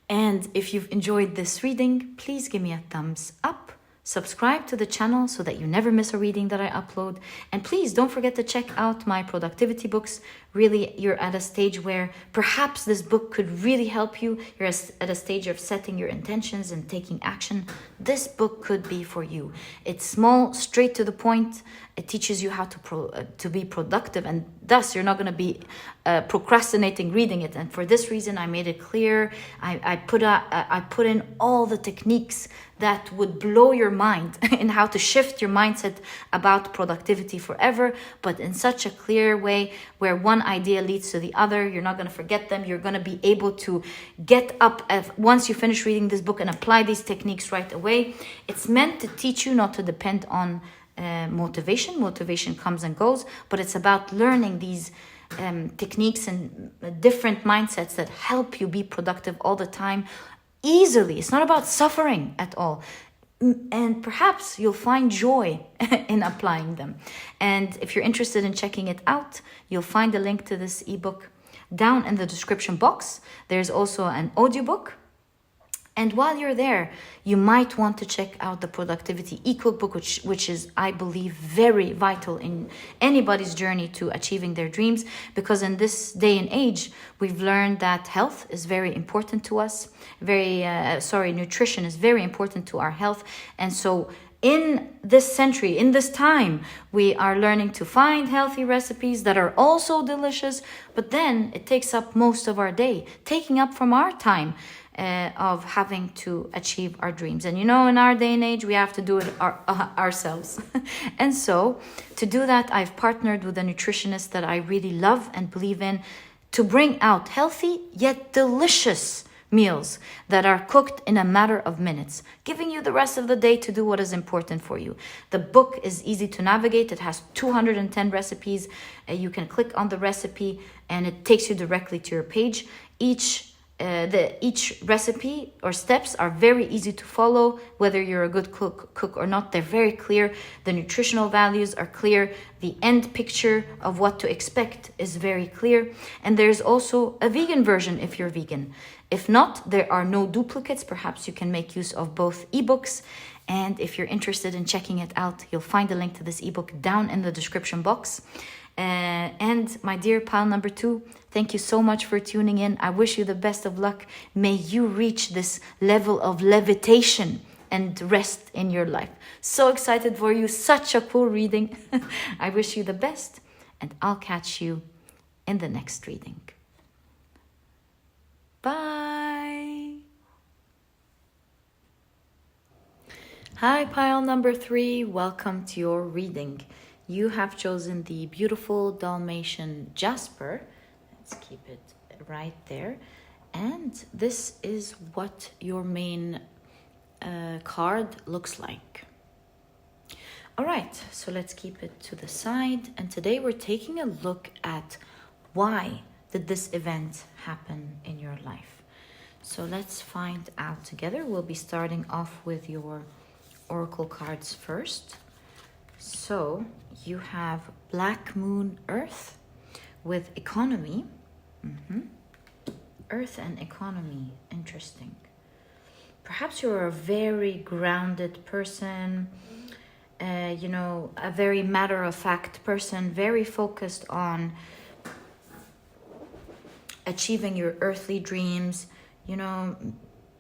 And if you've enjoyed this reading, please give me a thumbs up. Subscribe to the channel so that you never miss a reading that I upload. And please don't forget to check out my productivity books. Really, you're at a stage where perhaps this book could really help you. You're at a stage of setting your intentions and taking action. This book could be for you. It's small, straight to the point. It teaches you how to be productive, and thus you're not going to be procrastinating reading it. And for this reason, I made it clear. I put in all the techniques that would blow your mind in how to shift your mindset about productivity forever, but in such a clear way where one idea leads to the other. You're not going to forget them. You're going to be able to get up once you finish reading this book and apply these techniques right away. It's meant to teach you not to depend on motivation. Motivation comes and goes, but it's about learning these techniques and different mindsets that help you be productive all the time easily. It's not about suffering at all. And perhaps you'll find joy in applying them. And if you're interested in checking it out, you'll find a link to this ebook down in the description box. There's also an audiobook. And while you're there, you might want to check out the productivity e-cookbook, which is, I believe, very vital in anybody's journey to achieving their dreams. Because in this day and age, we've learned that health is very important to us. Nutrition is very important to our health. And so in this century, in this time, we are learning to find healthy recipes that are also delicious, but then it takes up most of our day, taking up from our time of having to achieve our dreams. And in our day and age, we have to do it ourselves. And so to do that, I've partnered with a nutritionist that I really love and believe in to bring out healthy yet delicious meals that are cooked in a matter of minutes, giving you the rest of the day to do what is important for you. The book is easy to navigate. It has 210 recipes. You can click on the recipe and it takes you directly to your page. Each recipe or steps are very easy to follow, whether you're a good cook or not. They're very clear. The nutritional values are clear. The end picture of what to expect is very clear. And there's also a vegan version if you're vegan. If not, there are no duplicates. Perhaps you can make use of both ebooks. And if you're interested in checking it out, you'll find a link to this ebook down in the description box. And my dear pile number 2, thank you so much for tuning in. I wish you the best of luck. May you reach this level of levitation and rest in your life. So excited for you. Such a cool reading. I wish you the best, and I'll catch you in the next reading. Bye. Hi, pile number 3. Welcome to your reading. You have chosen the beautiful Dalmation Jasper. Let's keep it right there. And this is what your main card looks like. All right, so let's keep it to the side. And today we're taking a look at why did this event happen in your life. So let's find out together. We'll be starting off with your oracle cards first. So you have Black Moon Earth with economy. Earth and economy, interesting. Perhaps you're a very grounded person, a very matter-of-fact person, very focused on achieving your earthly dreams.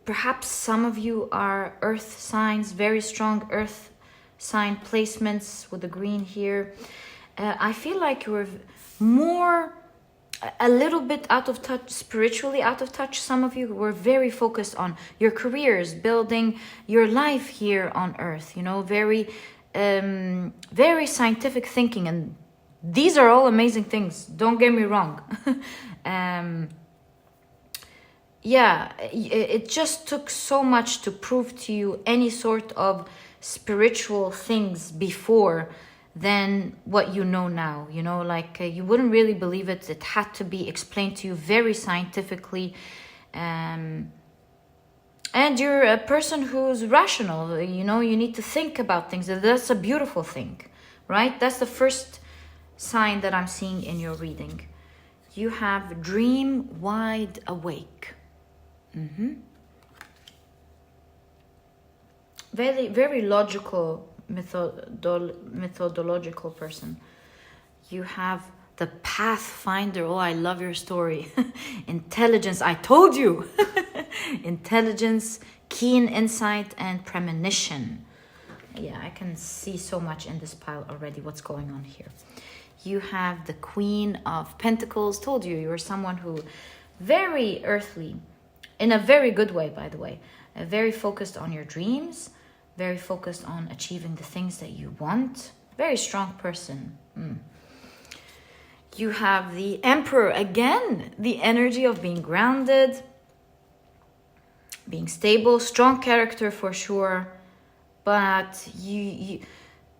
Perhaps some of you are earth signs, very strong earth sign placements with the green here. I feel like you're a little bit out of touch, spiritually out of touch. Some of you were very focused on your careers, building your life here on earth, very, very scientific thinking. And these are all amazing things. Don't get me wrong. It just took so much to prove to you any sort of spiritual things before than what you know now. You wouldn't really believe it. It had to be explained to you very scientifically. And you're a person who's rational. You need to think about things. That's a beautiful thing, right? That's the first sign that I'm seeing in your reading. You have dream wide awake. Very, very logical, methodological person. You have the Pathfinder. Oh, I love your story. Intelligence, I told you. Intelligence, keen insight, and premonition. Yeah, I can see so much in this pile already. What's going on here? You have the Queen of Pentacles. Told you, you're someone who very earthly, in a very good way, by the way. Very focused on your dreams. Very focused on achieving the things that you want. Very strong person. You have the Emperor again. The energy of being grounded. Being stable. Strong character for sure. But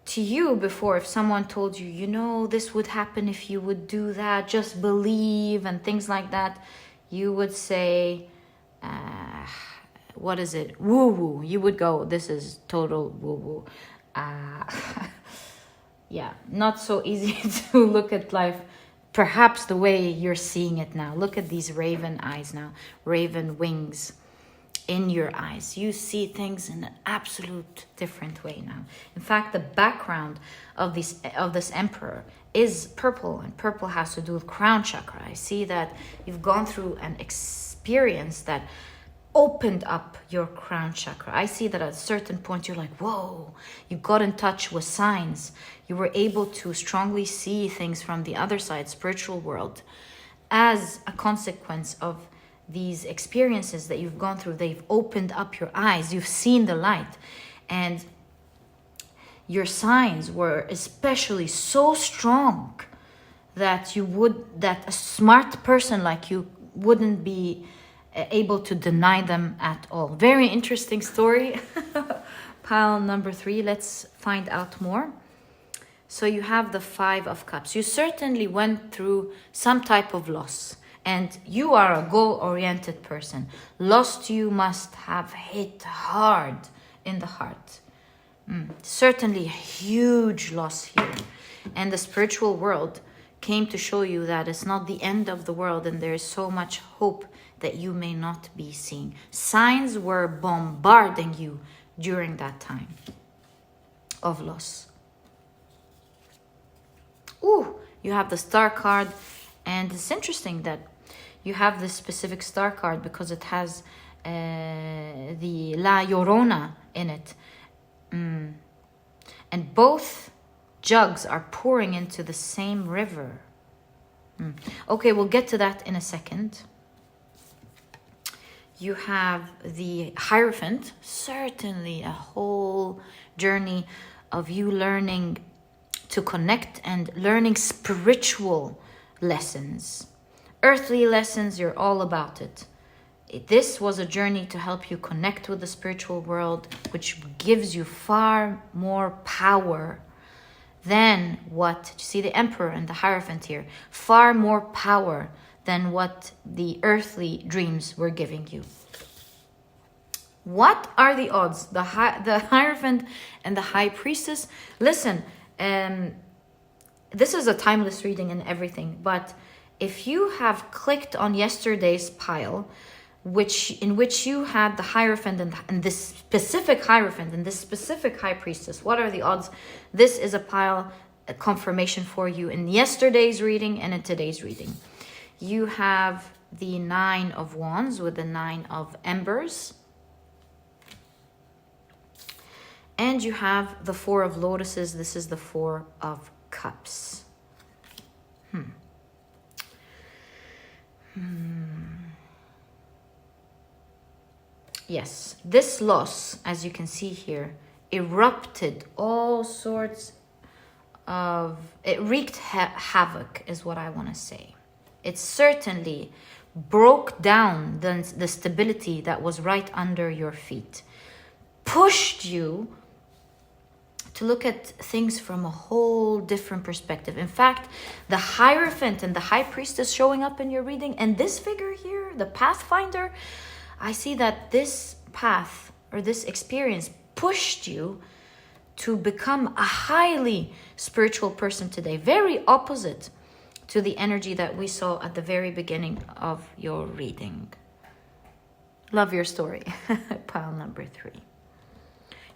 to you before, if someone told you, this would happen if you would do that. Just believe and things like that. You would say... what is it? Woo-woo. You would go, this is total woo-woo. Not so easy to look at life perhaps the way you're seeing it now. Look at these raven eyes now. Raven wings in your eyes. You see things in an absolute different way now. In fact, the background of this emperor is purple, and purple has to do with crown chakra. I see that you've gone through an experience that opened up your crown chakra. I see that at a certain point you're like, whoa, you got in touch with signs. You were able to strongly see things from the other side, spiritual world. As a consequence of these experiences that you've gone through, they've opened up your eyes. You've seen the light. And your signs were especially so strong that a smart person like you wouldn't be able to deny them at all. Very interesting story. Pile number 3. Let's find out more. So you have the 5 of Cups. You certainly went through some type of loss. And you are a goal-oriented person. Loss to you must have hit hard in the heart. Certainly a huge loss here. And the spiritual world came to show you that it's not the end of the world, and there is so much hope that you may not be seeing. Signs were bombarding you during that time of loss. Ooh, you have the Star card, and it's interesting that you have this specific Star card because it has the La Llorona in it. And both jugs are pouring into the same river. Okay, we'll get to that in a second. You have the Hierophant, certainly a whole journey of you learning to connect and learning spiritual lessons. Earthly lessons, you're all about it. This was a journey to help you connect with the spiritual world, which gives you far more power than what, you see the Emperor and the Hierophant here, far more power than what the earthly dreams were giving you. What are the odds? The Hierophant and the High Priestess. Listen, this is a timeless reading and everything, but if you have clicked on yesterday's pile, in which you had the Hierophant and this specific Hierophant and this specific High Priestess, what are the odds? This is a confirmation for you in yesterday's reading and in today's reading. You have the 9 of Wands with the 9 of Embers. And you have the 4 of Lotuses. This is the 4 of Cups. Yes, this loss, as you can see here, erupted all sorts of... It wreaked havoc, is what I want to say. It certainly broke down the stability that was right under your feet. Pushed you to look at things from a whole different perspective. In fact, the Hierophant and the High Priestess showing up in your reading, and this figure here, the Pathfinder, I see that this path or this experience pushed you to become a highly spiritual person today. Very opposite to the energy that we saw at the very beginning of your reading. Love your story. Pile number 3.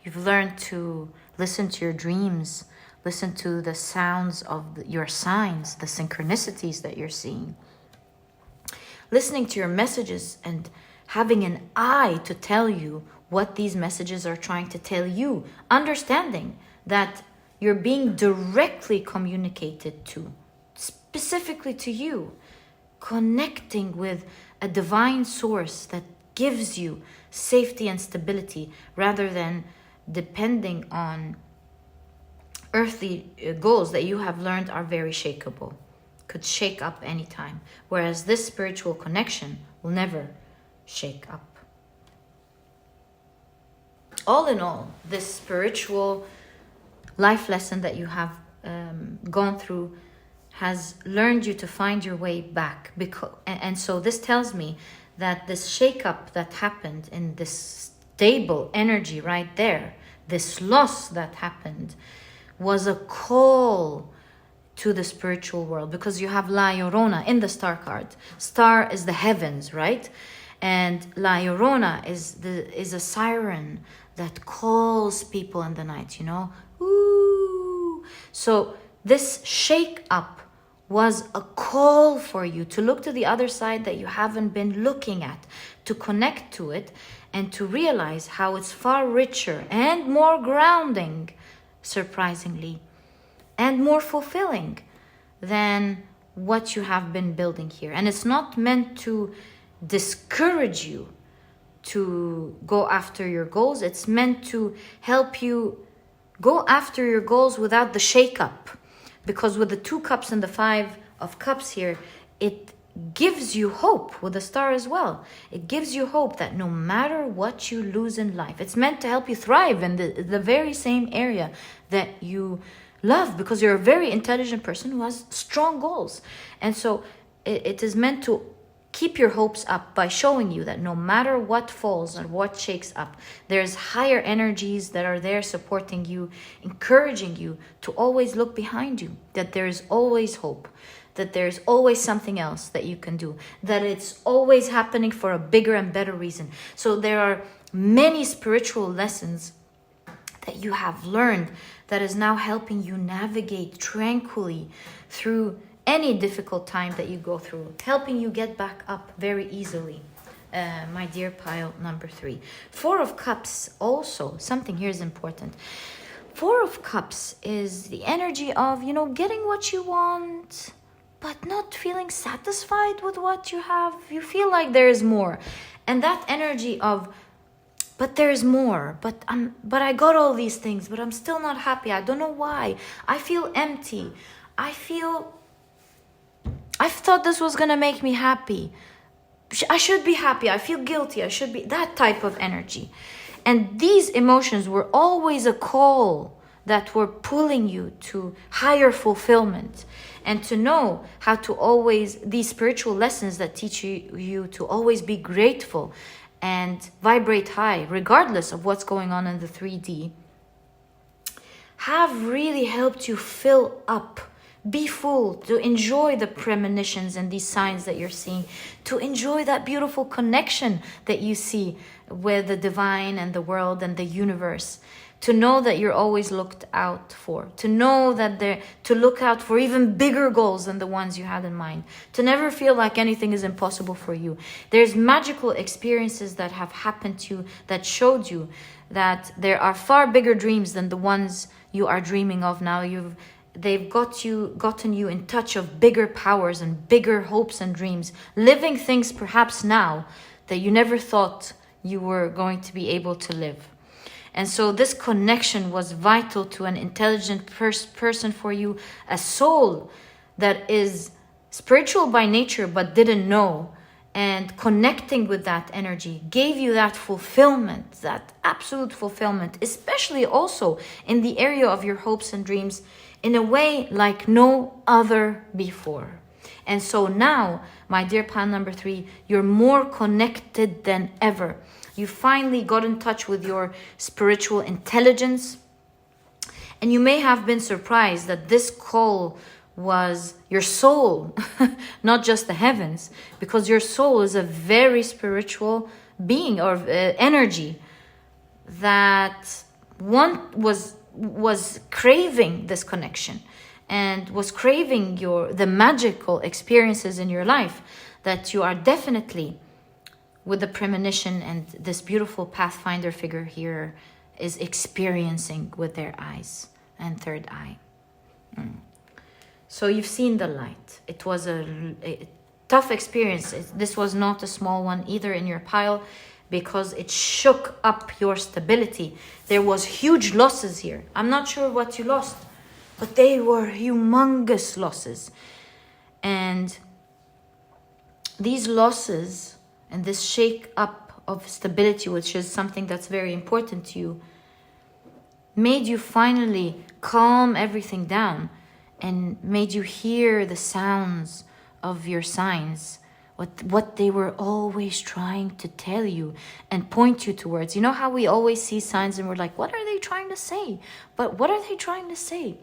You've learned to listen to your dreams, listen to the sounds of your signs, the synchronicities that you're seeing. Listening to your messages and having an eye to tell you what these messages are trying to tell you. Understanding that you're being directly communicated to, specifically to you. Connecting with a divine source that gives you safety and stability rather than depending on earthly goals that you have learned are very shakeable. Could shake up anytime. Whereas this spiritual connection will never shake up. All in all, this spiritual life lesson that you have gone through has learned you to find your way back. And so this tells me that this shake-up that happened in this stable energy right there, this loss that happened, was a call to the spiritual world, because you have La Llorona in the star card. Star is the heavens, right? And La Llorona is a siren that calls people in the night, you know? Ooh. So this shake up was a call for you to look to the other side that you haven't been looking at, to connect to it and to realize how it's far richer and more grounding, surprisingly, and more fulfilling than what you have been building here. And it's not meant to discourage you to go after your goals. It's meant to help you go after your goals without the shake-up. Because with the 2 cups and the 5 of cups here, it gives you hope with the star as well. It gives you hope that no matter what you lose in life, it's meant to help you thrive in the very same area that you love, because you're a very intelligent person who has strong goals. And so it is meant to keep your hopes up by showing you that no matter what falls or what shakes up, there's higher energies that are there supporting you, encouraging you to always look behind you, that there's always hope, that there's always something else that you can do, that it's always happening for a bigger and better reason. So there are many spiritual lessons that you have learned that is now helping you navigate tranquilly through any difficult time that you go through, helping you get back up very easily. My dear pile number 3. 4 of Cups also, something here is important. 4 of Cups is the energy of, getting what you want, but not feeling satisfied with what you have. You feel like there is more. And that energy of, but there's more, but I got all these things, but I'm still not happy. I don't know why. I feel empty. I thought this was gonna make me happy. I should be happy. I feel guilty. I should be, that type of energy. And these emotions were always a call that were pulling you to higher fulfillment, and to know how to always, these spiritual lessons that teach you to always be grateful and vibrate high, regardless of what's going on in the 3D, have really helped you fill up, be full, to enjoy the premonitions and these signs that you're seeing, to enjoy that beautiful connection that you see with the divine and the world and the universe, to know that you're always looked out for, to know that to look out for even bigger goals than the ones you had in mind, to never feel like anything is impossible for you. There's magical experiences that have happened to you that showed you that there are far bigger dreams than the ones you are dreaming of now. They've gotten you in touch of bigger powers and bigger hopes and dreams, living things perhaps now that you never thought you were going to be able to live. And so this connection was vital to an intelligent person for you, a soul that is spiritual by nature but didn't know. And connecting with that energy gave you that fulfillment, that absolute fulfillment, especially also in the area of your hopes and dreams, in a way like no other before. And so now, my dear pile number 3, you're more connected than ever. You finally got in touch with your spiritual intelligence. And you may have been surprised that this call was your soul, not just the heavens, because your soul is a very spiritual being or energy that one was craving this connection and was craving the magical experiences in your life that you are definitely, with the premonition and this beautiful pathfinder figure here, is experiencing with their eyes and third eye. So you've seen the light. It was a tough experience. This was not a small one either in your pile, because it shook up your stability. There was huge losses here. I'm not sure what you lost, but they were humongous losses. And these losses and this shake up of stability, which is something that's very important to you, made you finally calm everything down and made you hear the sounds of your signs, what they were always trying to tell you and point you towards. You know how we always see signs and we're like, what are they trying to say? But what are they trying to say?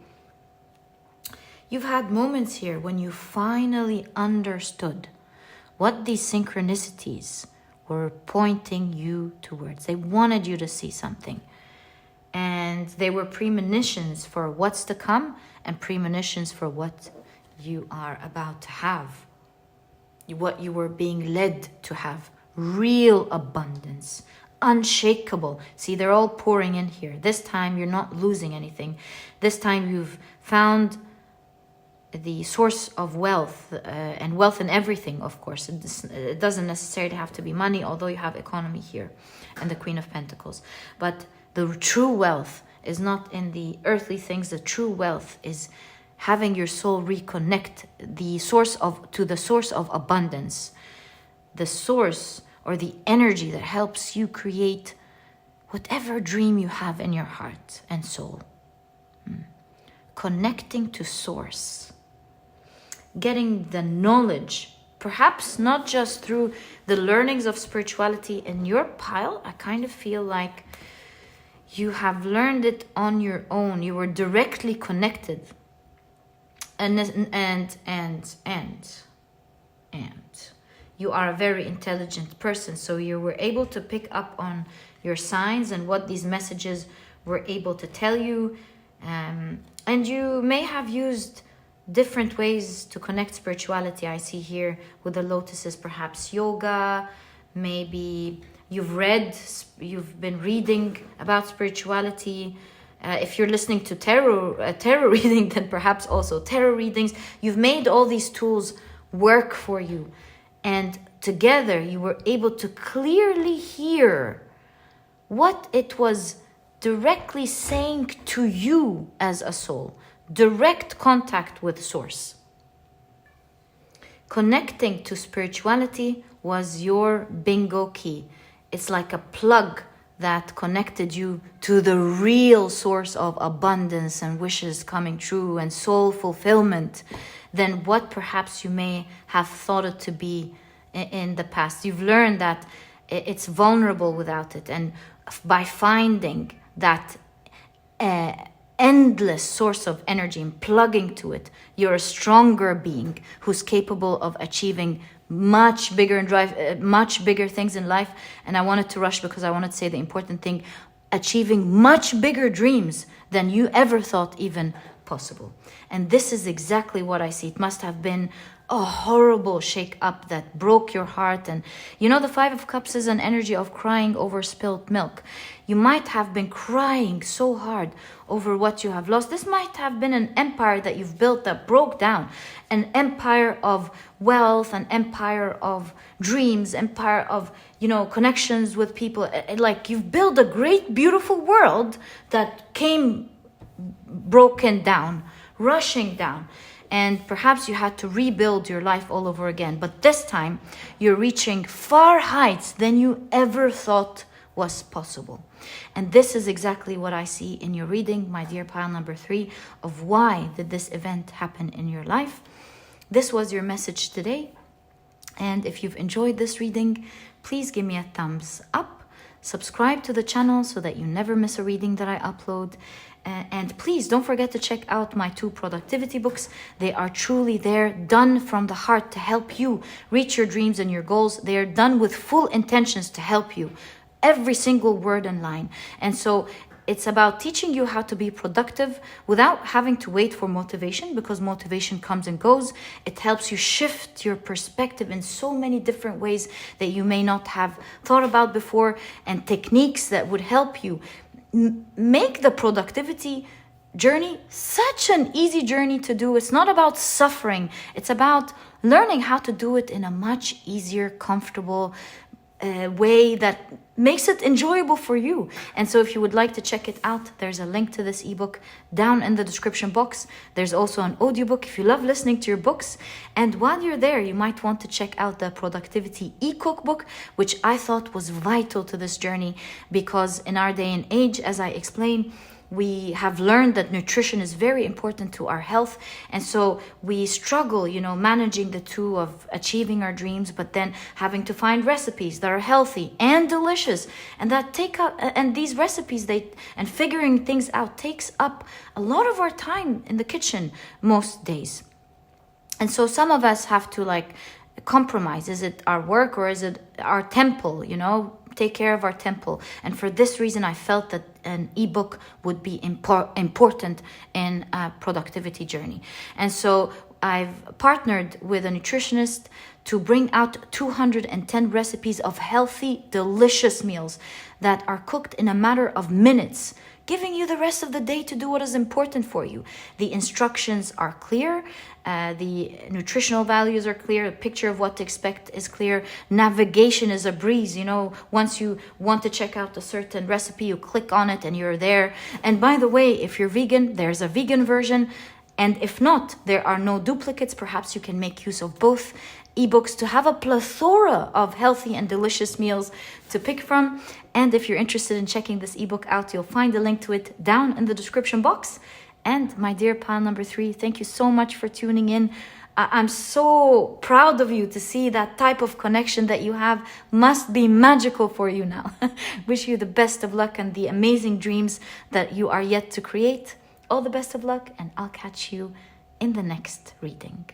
You've had moments here when you finally understood what these synchronicities were pointing you towards. They wanted you to see something. And they were premonitions for what's to come and premonitions for what you are about to have. What you were being led to have. Real abundance. Unshakable. See, they're all pouring in here. This time you're not losing anything. This time you've found the source of wealth, and wealth in everything, of course. It doesn't necessarily have to be money, although you have economy here and the Queen of Pentacles. But the true wealth is not in the earthly things. The true wealth is having your soul reconnect to the source of abundance, the source or the energy that helps you create whatever dream you have in your heart and soul. Connecting to source. Getting the knowledge, perhaps not just through the learnings of spirituality in your pile. I kind of feel like you have learned it on your own. You were directly connected. And you are a very intelligent person, so you were able to pick up on your signs and what these messages were able to tell you. And you may have used different ways to connect spirituality. I see here with the lotuses, perhaps yoga, maybe you've been reading about spirituality, If you're listening to tarot reading, then perhaps also tarot readings. You've made all these tools work for you. And together you were able to clearly hear what it was directly saying to you as a soul. Direct contact with Source. Connecting to spirituality was your bingo key. It's like a plug that connected you to the real source of abundance and wishes coming true and soul fulfillment than what perhaps you may have thought it to be in the past. You've learned that it's vulnerable without it. And by finding that endless source of energy and plugging to it, you're a stronger being who's capable of achieving much bigger much bigger things in life. And I wanted to rush because I wanted to say the important thing: achieving much bigger dreams than you ever thought even possible. And this is exactly what I see. It must have been a horrible shake up that broke your heart. And you know, the Five of Cups is an energy of crying over spilled milk. You might have been crying so hard over what you have lost. This might have been an empire that you've built that broke down, an empire of wealth, an empire of dreams, empire of, you know, connections with people. Like, you've built a great, beautiful world that came broken down, rushing down. And perhaps you had to rebuild your life all over again. But this time, you're reaching far heights than you ever thought was possible. And this is exactly what I see in your reading, my dear pile number 3, of why did this event happen in your life. This was your message today. And if you've enjoyed this reading, please give me a thumbs up. Subscribe to the channel so that you never miss a reading that I upload. And please don't forget to check out my 2 productivity books. They are truly there, done from the heart to help you reach your dreams and your goals. They are done with full intentions to help you, every single word and line. And so it's about teaching you how to be productive without having to wait for motivation, because motivation comes and goes. It helps you shift your perspective in so many different ways that you may not have thought about before, and techniques that would help you make the productivity journey such an easy journey to do. It's not about suffering. It's about learning how to do it in a much easier, comfortable way that makes it enjoyable for you. And so if you would like to check it out, there's a link to this ebook down in the description box. There's also an audiobook if you love listening to your books. And while you're there, you might want to check out the productivity e-cookbook, which I thought was vital to this journey, because in our day and age, as I explained, we have learned that nutrition is very important to our health. And so we struggle, you know, managing the two of achieving our dreams, but then having to find recipes that are healthy and delicious. And that and these recipes, and figuring things out takes up a lot of our time in the kitchen most days. And so some of us have to compromise. Is it our work or is it our temple, you know? Take care of our temple. And for this reason, I felt that an ebook would be important in a productivity journey. And so I've partnered with a nutritionist to bring out 210 recipes of healthy, delicious meals that are cooked in a matter of minutes, giving you the rest of the day to do what is important for you. The instructions are clear. The nutritional values are clear. The picture of what to expect is clear. Navigation is a breeze. You know, once you want to check out a certain recipe, you click on it and you're there. And by the way, if you're vegan, there's a vegan version. And if not, there are no duplicates. Perhaps you can make use of both ebooks to have a plethora of healthy and delicious meals to pick from. And if you're interested in checking this ebook out, you'll find a link to it down in the description box. And my dear pile number 3, thank you so much for tuning in. I'm so proud of you to see that type of connection that you have. Must be magical for you now. Wish you the best of luck and the amazing dreams that you are yet to create. All the best of luck, and I'll catch you in the next reading.